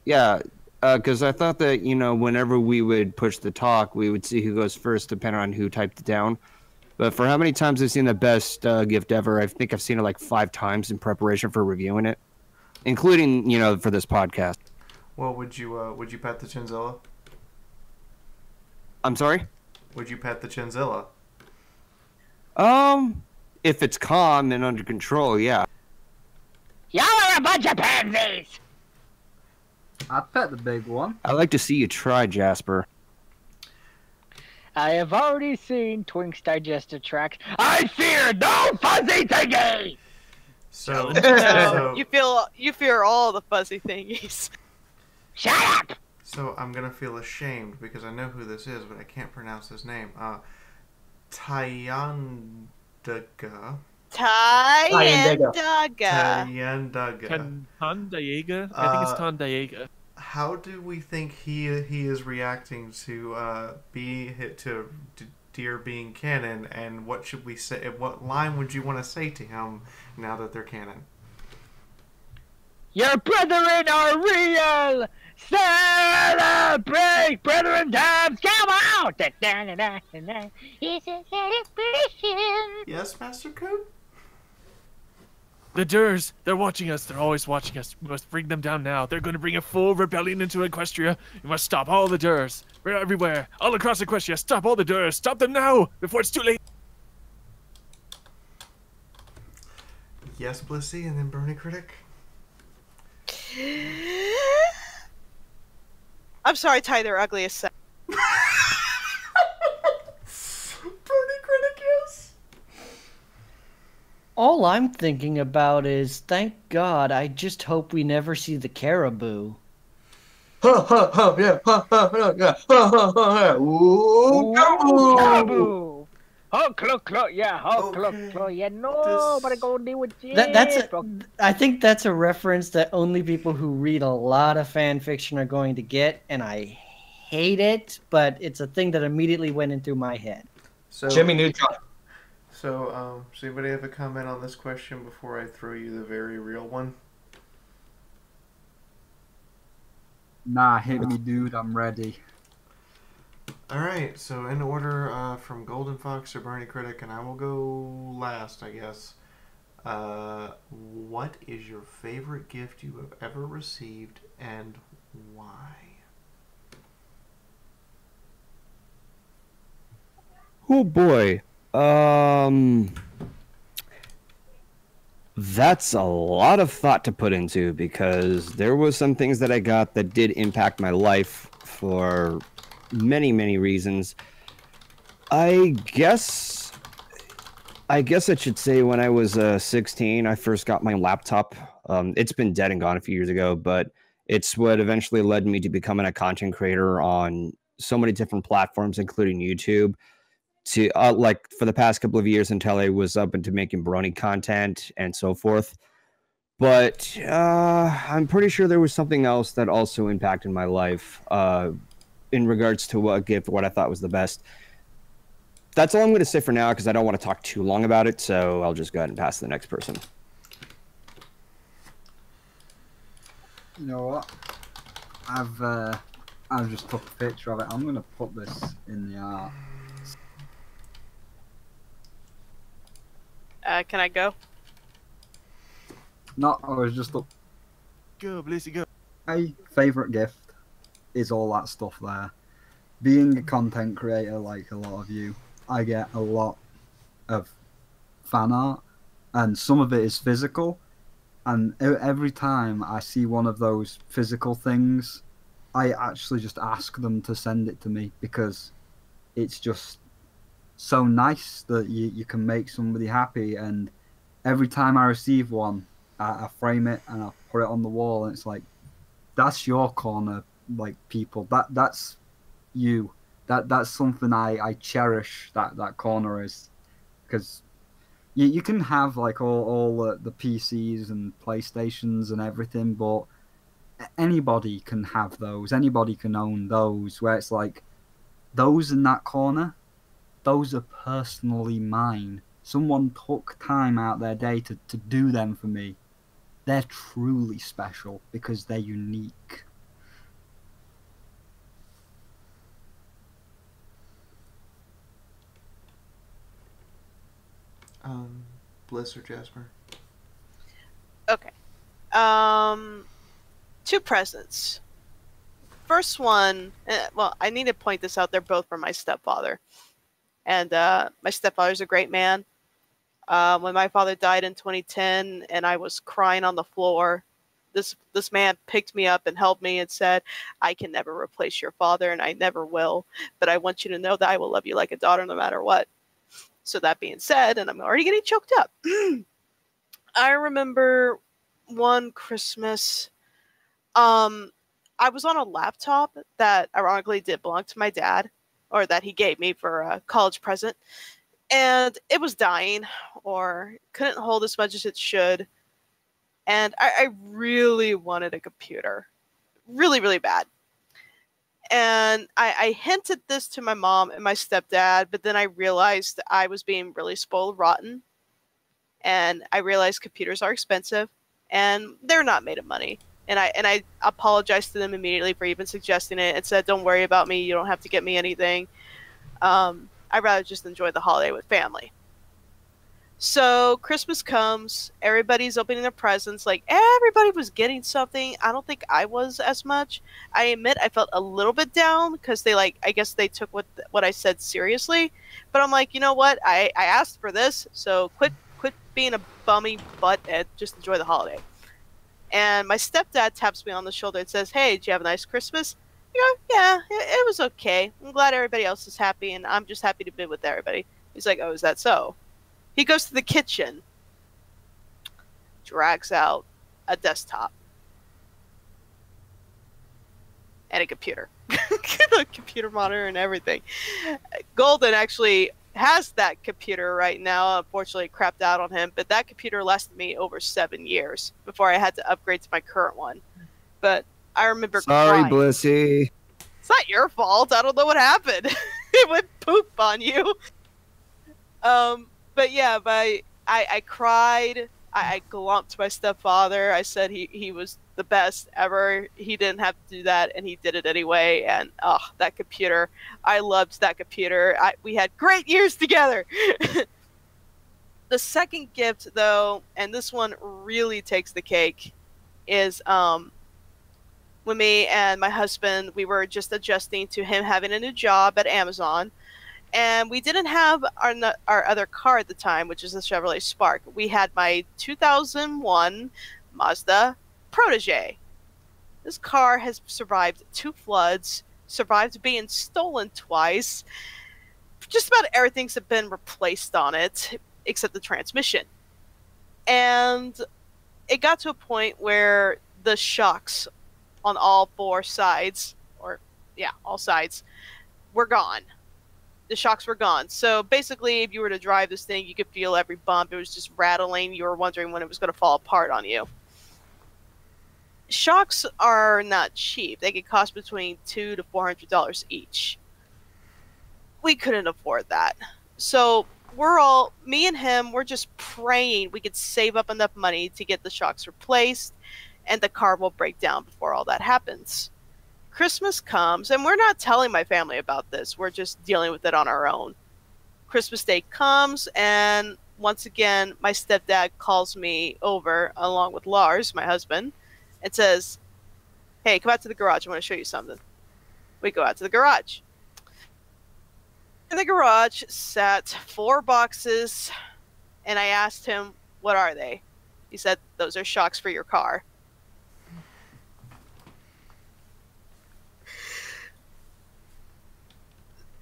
Yeah, because I thought that, you know, whenever we would push the talk, we would see who goes first, depending on who typed it down. But for how many times I've seen the best gift ever, I think I've seen it like 5 times in preparation for reviewing it, including, you know, for this podcast. Well, would you pet the chinzilla? I'm sorry? Would you pet the chinzilla? If it's calm and under control, yeah. Y'all are a bunch of pansies! I'd pet the big one. I'd like to see you try, Jasper. I have already seen Twink's digestive tract. I fear no fuzzy thingy! So, No, you fear all the fuzzy thingies. Shut up! So I'm gonna feel ashamed because I know who this is, but I can't pronounce his name. Tyandaga. Tyandaga. Tyandaga. Tandayaga? I think it's Tandayaga. How do we think he is reacting to Dear being canon, and what should we say? What line would you want to say to him now that they're canon? Your brethren are real! Celebrate brethren times! Come out! It's a celebration! Yes, Master Code? The Durs, they're watching us. They're always watching us. We must bring them down now. They're going to bring a full rebellion into Equestria. We must stop all the Durs. We're everywhere. All across Equestria. Stop all the Durs. Stop them now before it's too late. Yes, Blissey, and then Brony Critic? I'm sorry, Ty, they're ugly as sex. Brony Critic, yes! All I'm thinking about is, thank God, I just hope we never see the caribou. Ha ha ha, yeah, ha ha ha, yeah, ha ha ha, yeah. Ooh, Caribou! Oh, yeah, yeah, nobody gonna deal with you. I think that's a reference that only people who read a lot of fan fiction are going to get, and I hate it, but it's a thing that immediately went into my head. So, Jimmy Neutron. So, does anybody have a comment on this question before I throw you the very real one? Nah, hit me, dude. I'm ready. Alright, so in order from Golden Fox to Bernie Critic, and I will go last, I guess. What is your favorite gift you have ever received, and why? Oh boy. That's a lot of thought to put into, because there was some things that I got that did impact my life for many reasons. I guess I should say when I was 16, I first got my laptop. It's been dead and gone a few years ago, but it's what eventually led me to becoming a content creator on so many different platforms, including YouTube. To like for the past couple of years until I was up into making Brony content and so forth. But I'm pretty sure there was something else that also impacted my life in regards to what I thought was the best. That's all I'm going to say for now, because I don't want to talk too long about it, so I'll just go ahead and pass to the next person. You know what? I've just took a picture of it. I'm going to put this in the art. Can I go? No, I was just look. Go, Blissey, go. My favourite gift is all that stuff there. Being a content creator like a lot of you, I get a lot of fan art, and some of it is physical, And every time I see one of those physical things, I actually just ask them to send it to me, because it's just so nice that you can make somebody happy. And every time I receive one, I frame it and I put it on the wall, and it's like, that's your corner, like, people. That's you. That's something I cherish. That corner is, because you can have like all the PCs and PlayStations and everything, but anybody can have those. Anybody can own those. Where it's like, those in that corner, those are personally mine. Someone took time out their day to do them for me. They're truly special because they're unique. Bliss or Jasper? Okay. 2 presents. First one, well, I need to point this out. They're both from my stepfather. And my stepfather's a great man. When my father died in 2010 and I was crying on the floor, this man picked me up and held me and said, I can never replace your father, and I never will, but I want you to know that I will love you like a daughter no matter what. So that being said, and I'm already getting choked up, I remember one Christmas, I was on a laptop that ironically did belong to my dad, or that he gave me for a college present, and it was dying or couldn't hold as much as it should. And I really wanted a computer. Really, really bad. And I hinted this to my mom and my stepdad, but then I realized I was being really spoiled rotten. And I realized computers are expensive and they're not made of money. And I apologized to them immediately for even suggesting it and said, don't worry about me. You don't have to get me anything. I'd rather just enjoy the holiday with family. So Christmas comes, everybody's opening their presents, like everybody was getting something. I don't think I was as much. I admit I felt a little bit down because they I guess they took what I said seriously. But I'm like, you know what? I asked for this, so quit being a bummy butt and just enjoy the holiday. And my stepdad taps me on the shoulder and says, hey, did you have a nice Christmas? I go, yeah, it was okay. I'm glad everybody else is happy, and I'm just happy to be with everybody. He's like, oh, is that so? He goes to the kitchen, drags out a desktop, and a computer. A computer monitor and everything. Golden actually has that computer right now. Unfortunately, it crapped out on him, but that computer lasted me over 7 years before I had to upgrade to my current one. But I remember Sorry, crying. Blissy. It's not your fault. I don't know what happened. It went poop on you. But yeah, I cried. I glumped my stepfather. I said he was the best ever. He didn't have to do that, and he did it anyway. And that computer, I loved that computer. We had great years together. The second gift, though, and this one really takes the cake, is when me and my husband, we were just adjusting to him having a new job at Amazon. And we didn't have our other car at the time, which is the Chevrolet Spark. We had my 2001 Mazda Protege. This car has survived 2 floods, survived being stolen twice. Just about everything's been replaced on it, except the transmission. And it got to a point where the shocks on all 4 sides, all sides, were gone. The shocks were gone. So basically, if you were to drive this thing, you could feel every bump. It was just rattling. You were wondering when it was going to fall apart on you. Shocks are not cheap. They could cost between $200 to $400 each. We couldn't afford that. So me and him, we're just praying we could save up enough money to get the shocks replaced, and the car will break down before all that happens. Christmas comes, and we're not telling my family about this. We're just dealing with it on our own. Christmas Day comes, and once again, my stepdad calls me over, along with Lars, my husband, and says, hey, come out to the garage. I want to show you something. We go out to the garage. In the garage sat 4 boxes, and I asked him, what are they? He said, "Those are shocks for your car."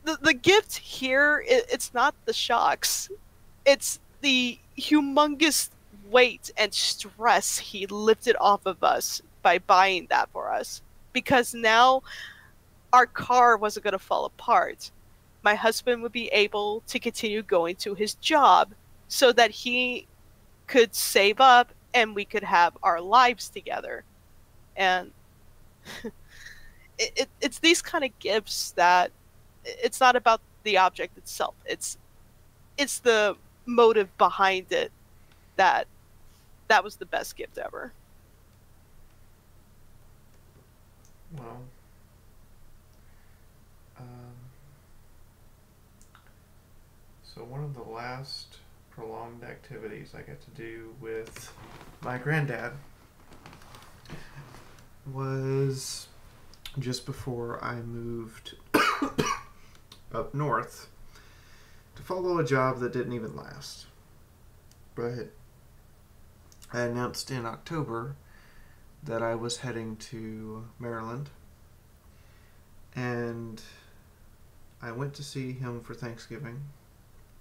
The gift here, it's not the shocks. It's the humongous weight and stress he lifted off of us by buying that for us. Because now our car wasn't going to fall apart. My husband would be able to continue going to his job so that he could save up and we could have our lives together. And it's these kind of gifts that it's not about the object itself. It's the motive behind it that was the best gift ever. Well, so one of the last prolonged activities I got to do with my granddad was just before I moved up north to follow a job that didn't even last. But I announced in October that I was heading to Maryland, and I went to see him for Thanksgiving.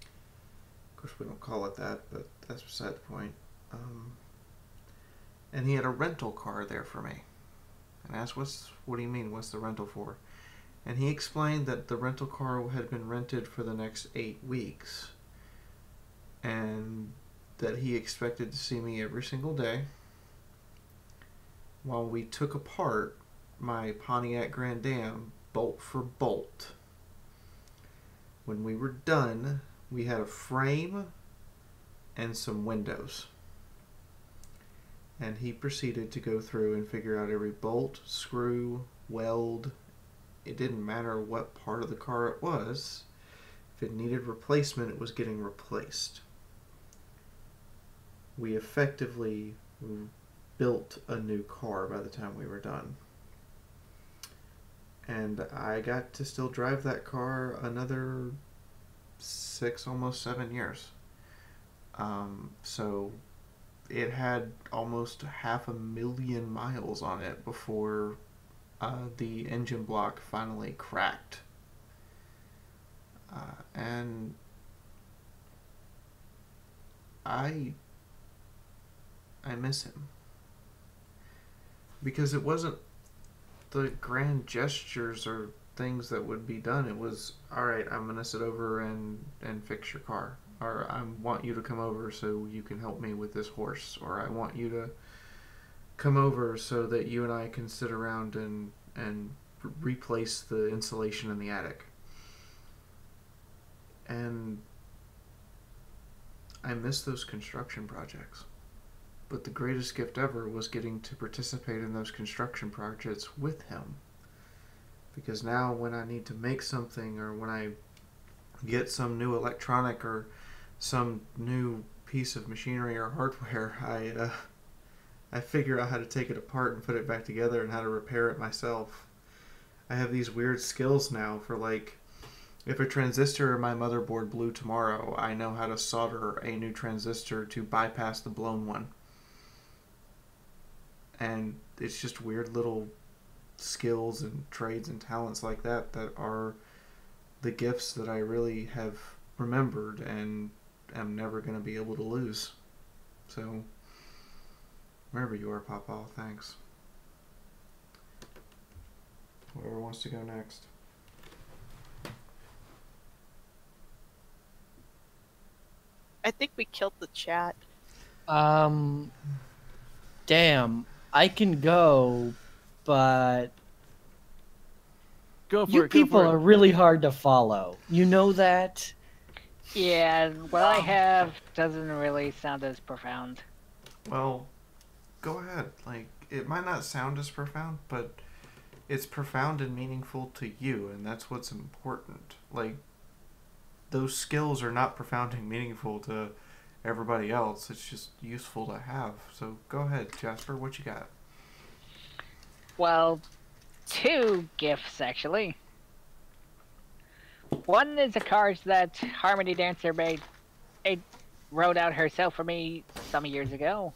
Of course, we don't call it that, but that's beside the point. And he had a rental car there for me. And I asked, what do you mean, what's the rental for? And he explained that the rental car had been rented for the next 8 weeks, and that he expected to see me every single day while we took apart my Pontiac Grand Am bolt for bolt. When we were done, we had a frame and some windows. And he proceeded to go through and figure out every bolt, screw, weld. It didn't matter what part of the car it was. If it needed replacement, it was getting replaced. We effectively built a new car by the time we were done. And I got to still drive that car another 6, almost 7 years. So it had almost 500,000 miles on it before the engine block finally cracked. And I miss him. Because it wasn't the grand gestures or things that would be done. It was, alright, I'm going to sit over and fix your car. Or I want you to come over so you can help me with this horse. Or I want you to come over so that you and I can sit around and replace the insulation in the attic. And I miss those construction projects. But the greatest gift ever was getting to participate in those construction projects with him. Because now when I need to make something, or when I get some new electronic or some new piece of machinery or hardware, I figure out how to take it apart and put it back together and how to repair it myself. I have these weird skills now for, like, if a transistor in my motherboard blew tomorrow, I know how to solder a new transistor to bypass the blown one. And it's just weird little skills and trades and talents like that that are the gifts that I really have remembered and am never going to be able to lose. So, wherever you are, Papa, thanks. Whoever wants to go next. I think we killed the chat. Damn. I can go, but Go for you it. Go people for are it. really hard to follow. You know that? Yeah, what I have doesn't really sound as profound. Well, go ahead. Like, it might not sound as profound, but it's profound and meaningful to you, and that's what's important. Like, those skills are not profound and meaningful to everybody else. It's just useful to have. So go ahead, Jasper. What you got? Well, 2 gifts, actually. One is a card that Harmony Dancer made. It wrote out herself for me some years ago.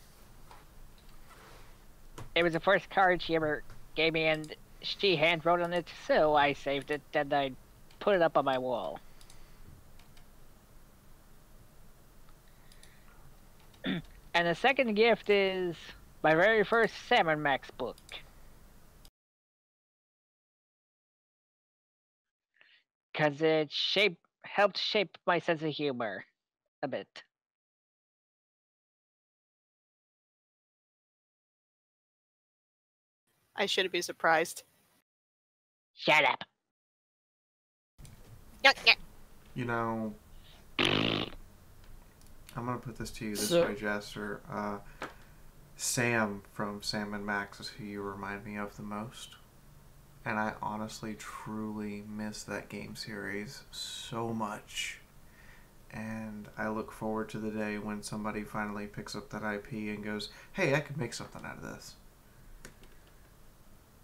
It was the first card she ever gave me, and she hand wrote on it, so I saved it and I put it up on my wall. And the second gift is my very first Salmon Max book. Because it helped shape my sense of humor a bit. I shouldn't be surprised. Shut up. You know, I'm gonna put this to you this way, Jester. Sam from Sam and Max is who you remind me of the most. And I honestly, truly miss that game series so much. And I look forward to the day when somebody finally picks up that IP and goes, hey, I could make something out of this.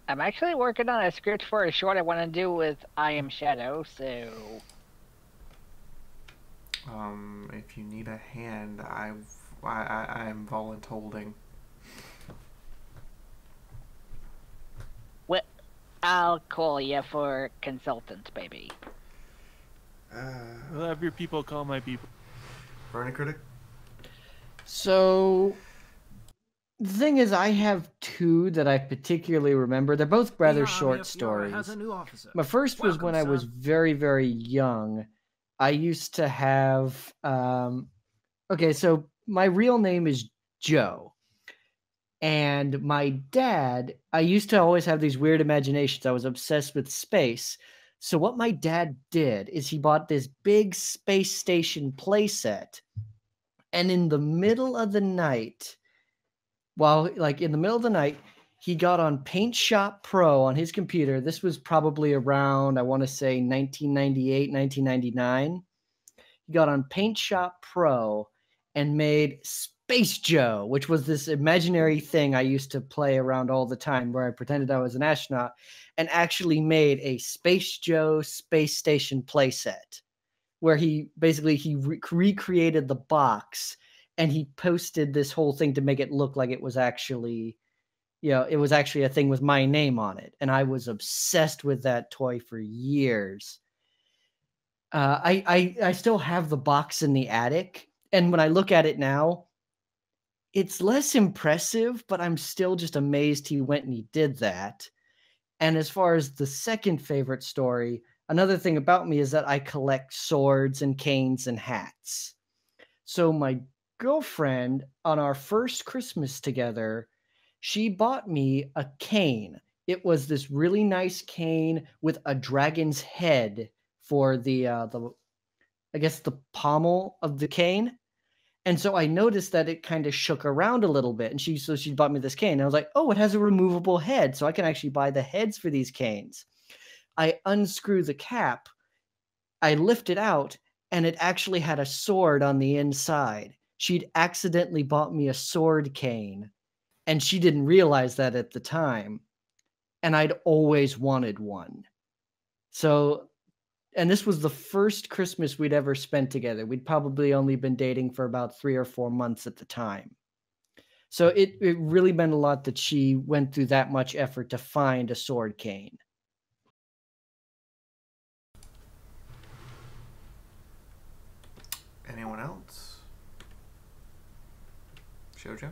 I'm actually working on a script for a short I want to do with I Am Shadow, so... If you need a hand, I'm voluntolding. Well, I'll call you for consultant, baby. I'll have your people call my people. Brony Critic? So, the thing is, I have two that I particularly remember. They're both rather short stories. My first was when I was very, very young. I used to have... okay, so my real name is Joe. And my dad, I used to always have these weird imaginations. I was obsessed with space. So what my dad did is he bought this big space station playset. And in the middle of the night, he got on Paint Shop Pro on his computer. This was probably around, I want to say 1998, 1999. He got on Paint Shop Pro and made Space Joe, which was this imaginary thing I used to play around all the time where I pretended I was an astronaut, and actually made a Space Joe space station playset where he recreated the box, and he posted this whole thing to make it look like it was actually, it was actually a thing with my name on it. And I was obsessed with that toy for years. I still have the box in the attic, and when I look at it now, it's less impressive, but I'm still just amazed he went and he did that. And as far as the second favorite story, another thing about me is that I collect swords and canes and hats. So my girlfriend, on our first Christmas together, she bought me a cane. It was this really nice cane with a dragon's head for the I guess the pommel of the cane. And so I noticed that it kind of shook around a little bit. And she bought me this cane. And I was like, oh, it has a removable head. So I can actually buy the heads for these canes. I unscrew the cap. I lift it out, and it actually had a sword on the inside. She'd accidentally bought me a sword cane, and she didn't realize that at the time. And I'd always wanted one. So... and this was the first Christmas we'd ever spent together. We'd probably only been dating for about 3 or 4 months at the time. So it really meant a lot that she went through that much effort to find a sword cane. Anyone else? Shoujo?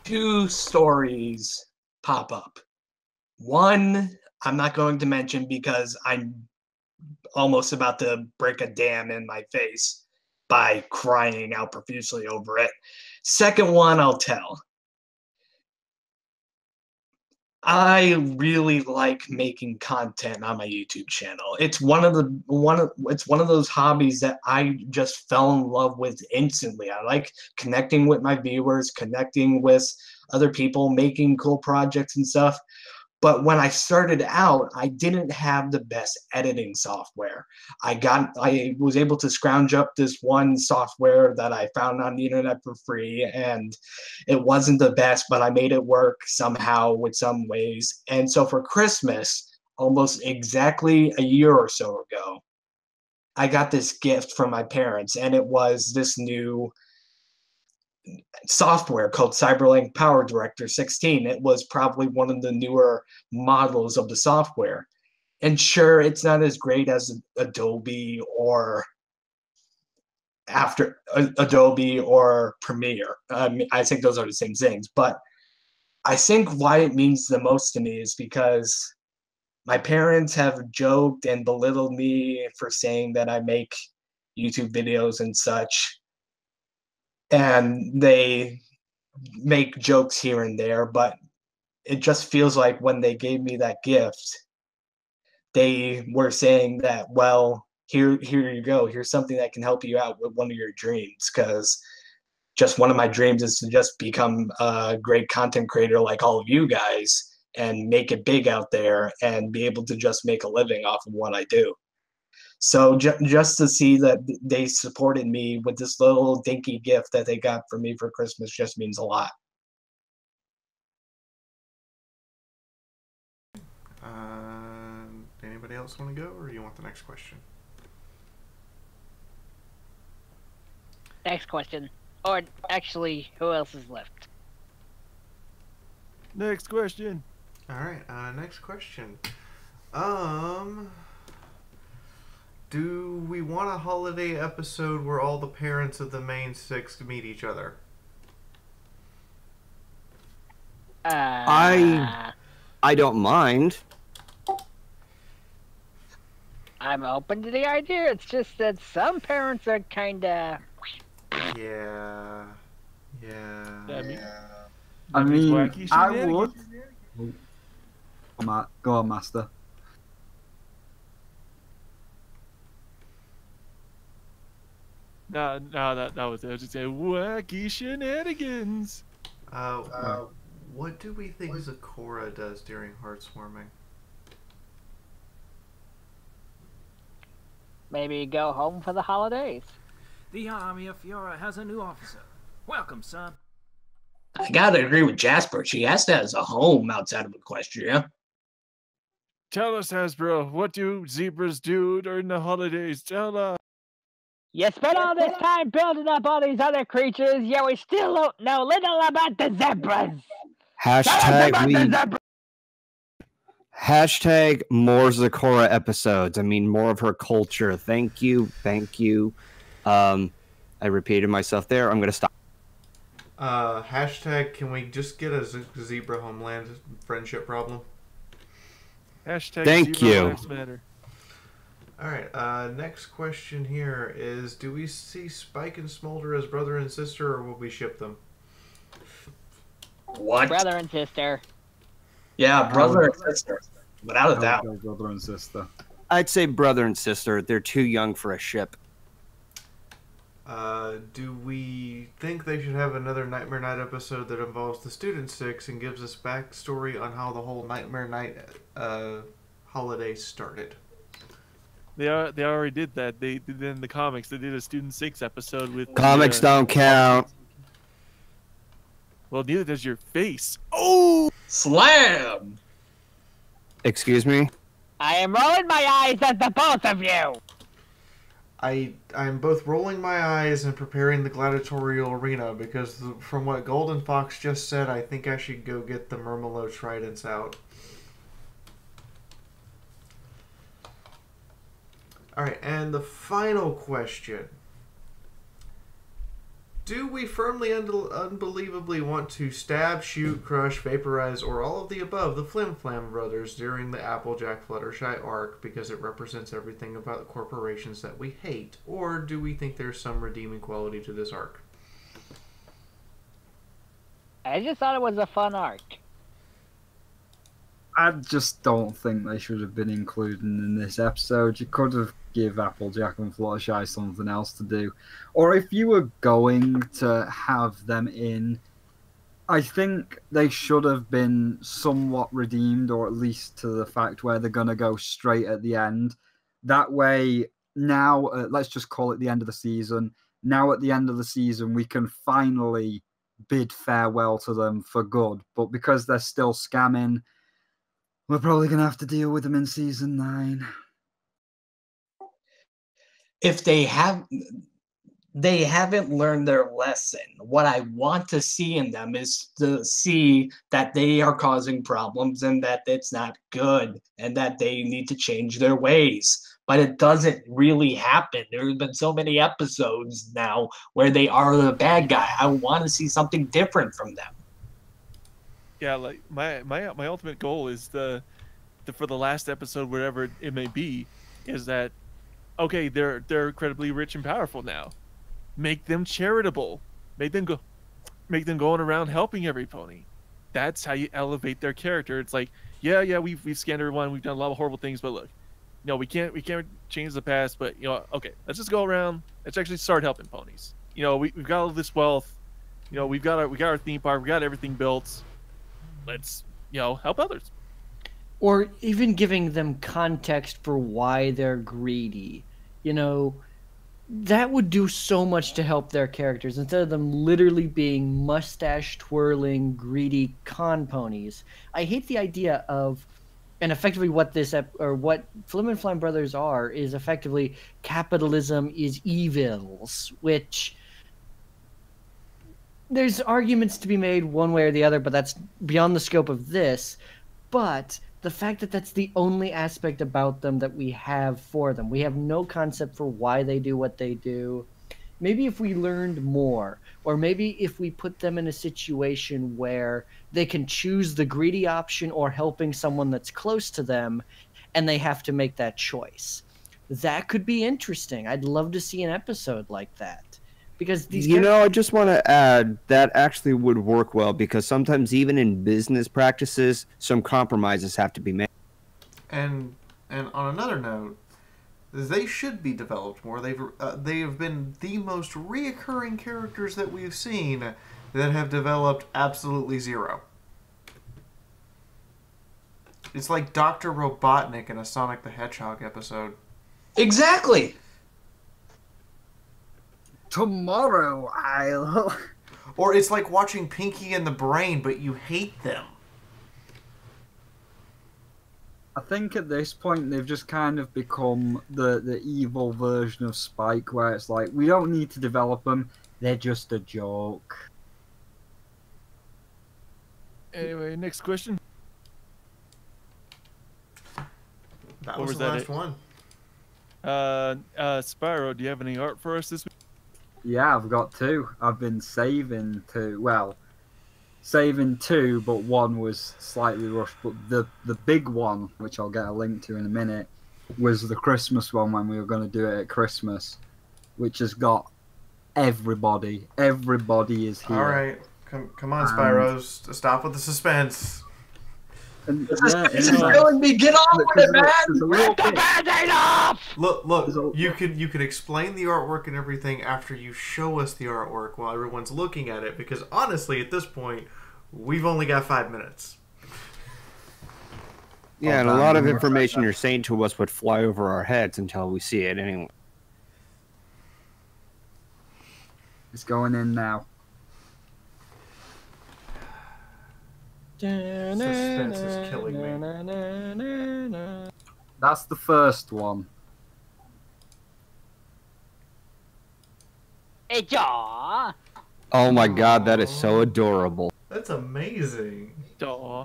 Two stories pop up. One I'm not going to mention because I'm almost about to break a dam in my face by crying out profusely over it. Second one I'll tell. I really like making content on my YouTube channel. It's one of those hobbies that I just fell in love with instantly. I like connecting with my viewers, connecting with other people, making cool projects and stuff. But when I started out, I didn't have the best editing software. I was able to scrounge up this one software that I found on the internet for free, and it wasn't the best, but I made it work somehow with some ways. And so for Christmas, almost exactly a year or so ago, I got this gift from my parents, and it was this new software called Cyberlink Power Director 16. It was probably one of the newer models of the software. And sure, it's not as great as Adobe or Adobe or Premiere. I think those are the same things. But I think why it means the most to me is because my parents have joked and belittled me for saying that I make YouTube videos and such. And they make jokes here and there, but it just feels like when they gave me that gift, they were saying that, well, here you go. Here's something that can help you out with one of your dreams. Because just one of my dreams is to just become a great content creator like all of you guys and make it big out there and be able to just make a living off of what I do. So just to see that they supported me with this little dinky gift that they got for me for Christmas just means a lot. Anybody else want to go, or do you want the next question? Next question. Or actually, who else is left? Next question. All right, next question. Do we want a holiday episode where all the parents of the main six meet each other? I don't mind. I'm open to the idea. It's just that some parents are kinda... Yeah. I mean, wacky I would. shenanigans. Go on, Master. No, that was it. I was just saying wacky shenanigans. What do we think Zakora does during Heartswarming? Maybe go home for the holidays. The army of Fiaura has a new officer. Welcome, son. I gotta agree with Jasper. She has to have a home outside of Equestria. Tell us, Hasbro, what do zebras do during the holidays? Tell us. You spent all this time building up all these other creatures, yet we still don't know little about the zebras. Hashtag more Zakora episodes. I mean, more of her culture. Thank you. I repeated myself there. I'm gonna stop. Hashtag, can we just get a zebra homeland friendship problem? Hashtag Thank zebra you. lives matter. Alright, next question here is, do we see Spike and Smolder as brother and sister, or will we ship them? What? Brother and sister. Yeah, brother and sister. Without a doubt. Brother and sister. I'd say brother and sister. They're too young for a ship. Do we think they should have another Nightmare Night episode that involves the Student Six and gives us backstory on how the whole Nightmare Night holiday started? They already did that. They did in the comics. They did a Student 6 episode with... Comics don't count. Well, neither does your face. Oh! Slam! Excuse me? I am rolling my eyes at the both of you! I'm both rolling my eyes and preparing the gladiatorial arena, because from what Golden Fox just said, I think I should go get the Murmelo tridents out. Alright, and the final question. Do we firmly unbelievably want to stab, shoot, crush, vaporize, or all of the above the Flim Flam brothers during the Applejack Fluttershy arc because it represents everything about the corporations that we hate? Or do we think there's some redeeming quality to this arc? I just thought it was a fun arc. I just don't think they should have been included in this episode. You could have give Applejack and Fluttershy something else to do. Or if you were going to have them in, I think they should have been somewhat redeemed, or at least to the fact where they're going to go straight at the end. That way, now, let's just call it the end of the season. Now at the end of the season, we can finally bid farewell to them for good. But because they're still scamming, we're probably going to have to deal with them in Season 9. If they have... they haven't learned their lesson. What I want to see in them is to see that they are causing problems and that it's not good and that they need to change their ways. But it doesn't really happen. There have been so many episodes now where they are the bad guy. I want to see something different from them. Yeah, like my ultimate goal is for the last episode, whatever it may be, is that okay, they're incredibly rich and powerful now. Make them charitable. Make them going around helping every pony. That's how you elevate their character. It's like, yeah, we've scanned everyone, we've done a lot of horrible things, but look, we can't change the past, but okay, let's just go around. Let's actually start helping ponies. We've got all this wealth. We got our theme park, we got everything built. Let's help others. Or even giving them context for why they're greedy. That would do so much to help their characters instead of them literally being mustache twirling greedy con ponies. I hate the idea of, and effectively what what Flim and Flam Brothers are is effectively capitalism is evils, which there's arguments to be made one way or the other, but that's beyond the scope of this. But the fact that that's the only aspect about them that we have for them. We have no concept for why they do what they do. Maybe if we learned more, or maybe if we put them in a situation where they can choose the greedy option or helping someone that's close to them, and they have to make that choice. That could be interesting. I'd love to see an episode like that. Because these I just want to add that actually would work well, because sometimes even in business practices, some compromises have to be made. And on another note, they should be developed more. They have been the most reoccurring characters that we've seen that have developed absolutely zero. It's like Dr. Robotnik in a Sonic the Hedgehog episode. Exactly. Tomorrow I'll... Or it's like watching Pinky and the Brain, but you hate them. I think at this point they've just kind of become the evil version of Spike, where it's like, we don't need to develop them, they're just a joke. Anyway, next question. That was the last one. Spyro, do you have any art for us this week? Yeah, I've got two. I've been saving two. Well, saving two, but one was slightly rushed. But the big one, which I'll get a link to in a minute, was the Christmas one when we were going to do it at Christmas, which has got everybody. Everybody is here. All right, come on, Spyros, stop with the suspense. And, this is killing me. Get on with it, man. Rip the Band-Aid off! Look. You can explain the artwork and everything after you show us the artwork while everyone's looking at it. Because honestly, at this point, we've only got 5 minutes. Yeah, and a lot of information you're saying to us would fly over our heads until we see it anyway. It's going in now. Suspense is killing me. That's the first one. Hey, Jaw! Oh my god, that is so adorable. That's amazing. Aw.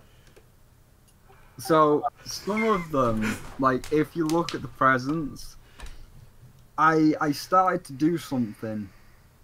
So, some of them, like, if you look at the presents, I started to do something,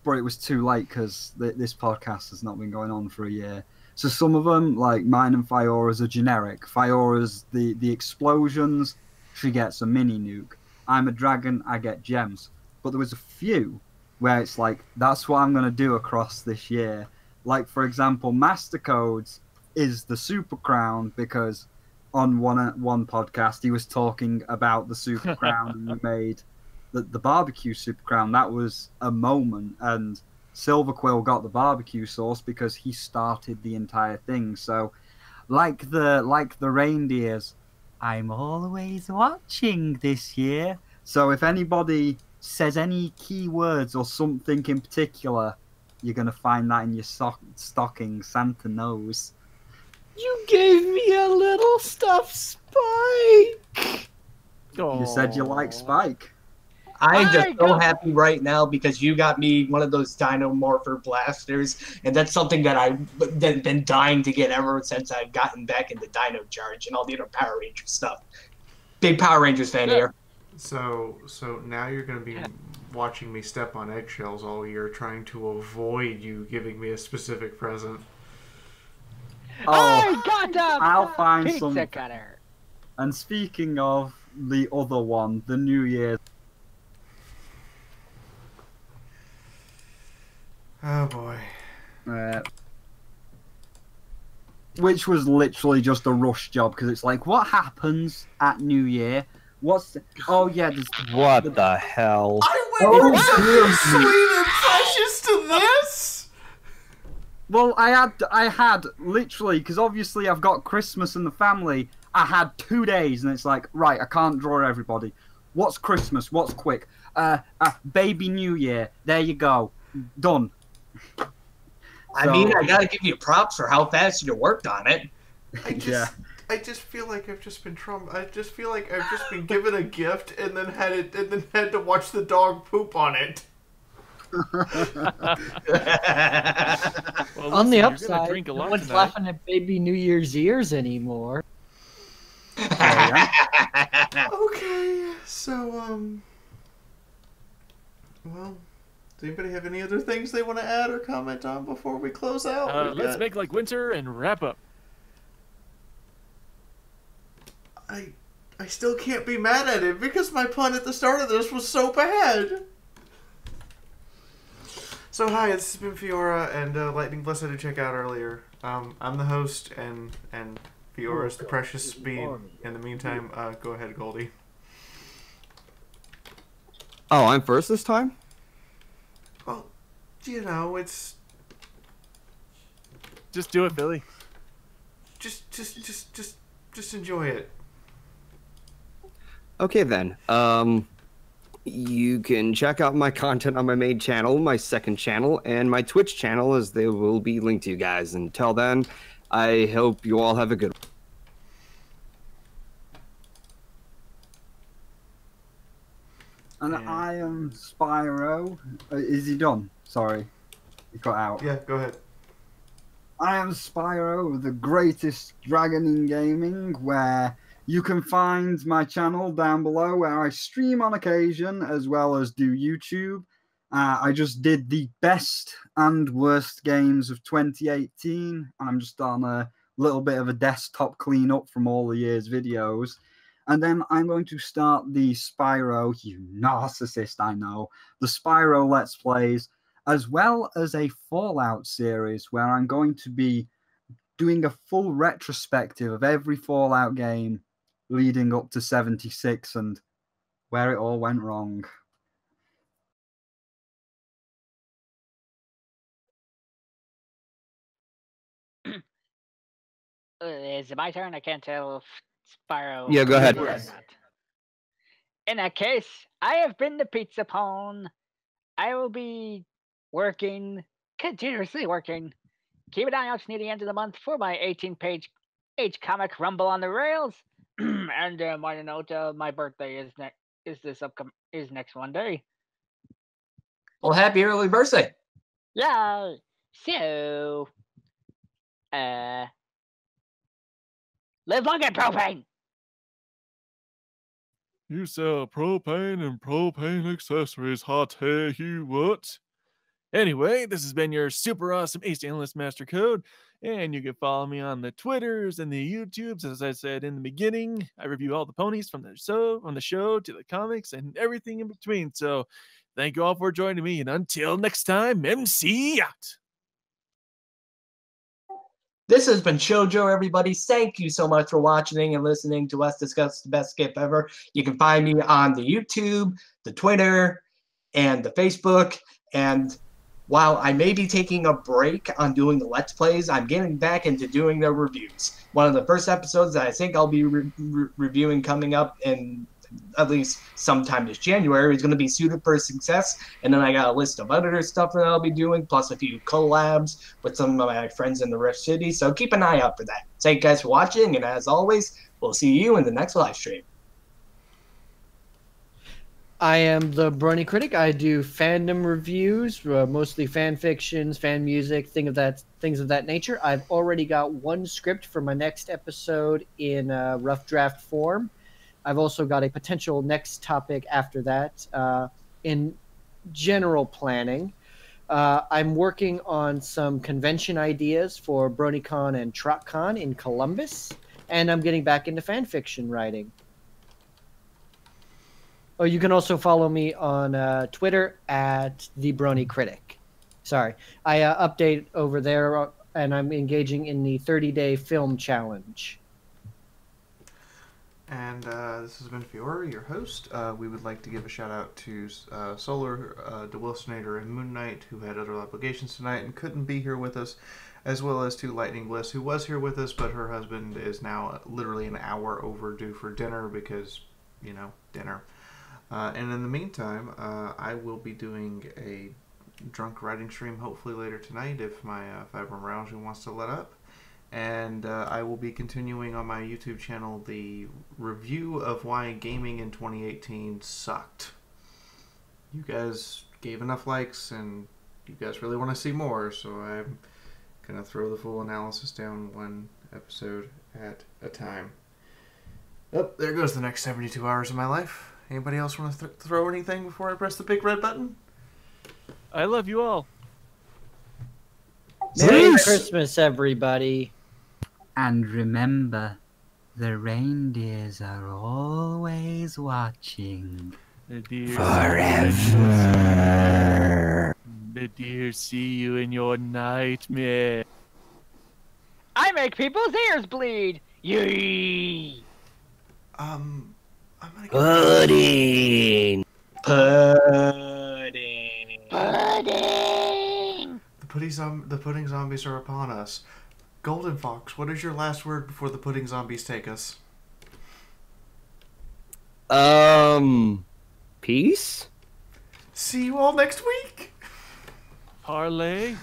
but it was too late because this podcast has not been going on for a year. So some of them, like mine and Fiaura's, are generic. Fiaura's the explosions, she gets a mini nuke. I'm a dragon, I get gems. But there was a few where it's like, that's what I'm going to do across this year. Like, for example, Master Codes is the Super Crown, because on one podcast he was talking about the Super Crown and we made the barbecue Super Crown. That was a moment, and Silver Quill got the barbecue sauce because he started the entire thing. So, like the reindeers, I'm always watching this year. So if anybody says any key words or something in particular, you're gonna find that in your stocking. Santa knows. You gave me a little stuffed Spike! You said you like Spike. I'm just so happy right now because you got me one of those Dino Morpher blasters, and that's something that I've been dying to get ever since I've gotten back into Dino Charge and all the other Power Ranger stuff. Big Power Rangers fan here. So now you're going to be watching me step on eggshells all year, trying to avoid you giving me a specific present. I got a I'll find pizza some. cutter. And speaking of the other one, the New Year's. Oh boy. Which was literally just a rush job because it's like, what happens at New Year? Oh yeah, what the hell? I went from something sweet and precious to this. Well, I had literally because obviously I've got Christmas and the family. I had 2 days, and it's like, right, I can't draw everybody. What's Christmas? What's quick? Baby New Year. There you go. Done. I mean, I gotta give you props for how fast you worked on it. I just feel like I've just been I just feel like I've just been given a gift and then had to watch the dog poop on it. Well, On the listen, upside, no one's laughing at Baby New Year's ears anymore. Okay, so well, does anybody have any other things they want to add or comment on before we close out? Let's make like winter and wrap up. I still can't be mad at it because my pun at the start of this was so bad. So hi, this has been Fiaura and Lightning Blessed to check out earlier. I'm the host and Fiora's the precious bean. In the meantime, go ahead, Goldie. Oh, I'm first this time? Well, you know, it's... Just do it, Billy. Just enjoy it. Okay then. You can check out my content on my main channel, my second channel, and my Twitch channel, as they will be linked to you guys. Until then, I hope you all have a good one. And I am Spyro. Is he done? Sorry. He cut out. Yeah, go ahead. I am Spyro, the greatest dragon in gaming, where you can find my channel down below where I stream on occasion as well as do YouTube. I just did the best and worst games of 2018. I'm just on a little bit of a desktop cleanup from all the year's videos. And then I'm going to start the Spyro, you narcissist, I know, the Spyro Let's Plays, as well as a Fallout series where I'm going to be doing a full retrospective of every Fallout game leading up to 76 and where it all went wrong. Is it my turn? I can't tell if Spyro... Yeah, go ahead. In that case, I have been the Pizza Pawn. I will be continuously working. Keep an eye out near the end of the month for my 18-page comic Rumble on the Rails. And minor note, my birthday is next Monday. Well, happy early birthday! Yeah. So, live long and propane. You sell propane and propane accessories, I'll tell you what. Anyway, this has been your super awesome Ace Analyst Master Code, and you can follow me on the Twitters and the YouTubes. As I said in the beginning, I review all the ponies from the show to the comics and everything in between. So thank you all for joining me, and until next time, MC out. This has been Shoujo, everybody. Thank you so much for watching and listening to us discuss the best skip ever. You can find me on the YouTube, the Twitter, and the Facebook. And while I may be taking a break on doing the Let's Plays, I'm getting back into doing the reviews. One of the first episodes that I think I'll be reviewing coming up in at least sometime this January is going to be Suited for Success, and then I got a list of other stuff that I'll be doing, plus a few collabs with some of my friends in the Rift City, so keep an eye out for that. Thank you guys for watching, and as always, we'll see you in the next live stream. I am the Brony Critic. I do fandom reviews, mostly fan fictions, fan music, things of that nature. I've already got one script for my next episode in rough draft form. I've also got a potential next topic after that in general planning. I'm working on some convention ideas for BronyCon and TrotCon in Columbus, and I'm getting back into fan fiction writing. Oh, you can also follow me on Twitter at the Brony Critic. Sorry, I update over there, and I'm engaging in the 30-day film challenge. And this has been Fiaura, your host. We would like to give a shout out to Solar, DeWilsonator, and Moon Knight, who had other obligations tonight and couldn't be here with us, as well as to Lightning Bliss, who was here with us, but her husband is now literally an hour overdue for dinner because, you know, dinner. And in the meantime, I will be doing a drunk writing stream hopefully later tonight if my fibromyalgia wants to let up. And I will be continuing on my YouTube channel the review of why gaming in 2018 sucked. You guys gave enough likes and you guys really want to see more, so I'm going to throw the full analysis down one episode at a time. Oh, there goes the next 72 hours of my life. Anybody else want to throw anything before I press the big red button? I love you all. Merry Christmas, everybody. And remember, the reindeers are always watching. The deer Forever. The deer see you in your nightmare. I make people's ears bleed. Yee. I'm gonna Pudding. Pudding. Pudding. The pudding zombies are upon us. Golden Fox, what is your last word before the pudding zombies take us? Peace? See you all next week! Parlay.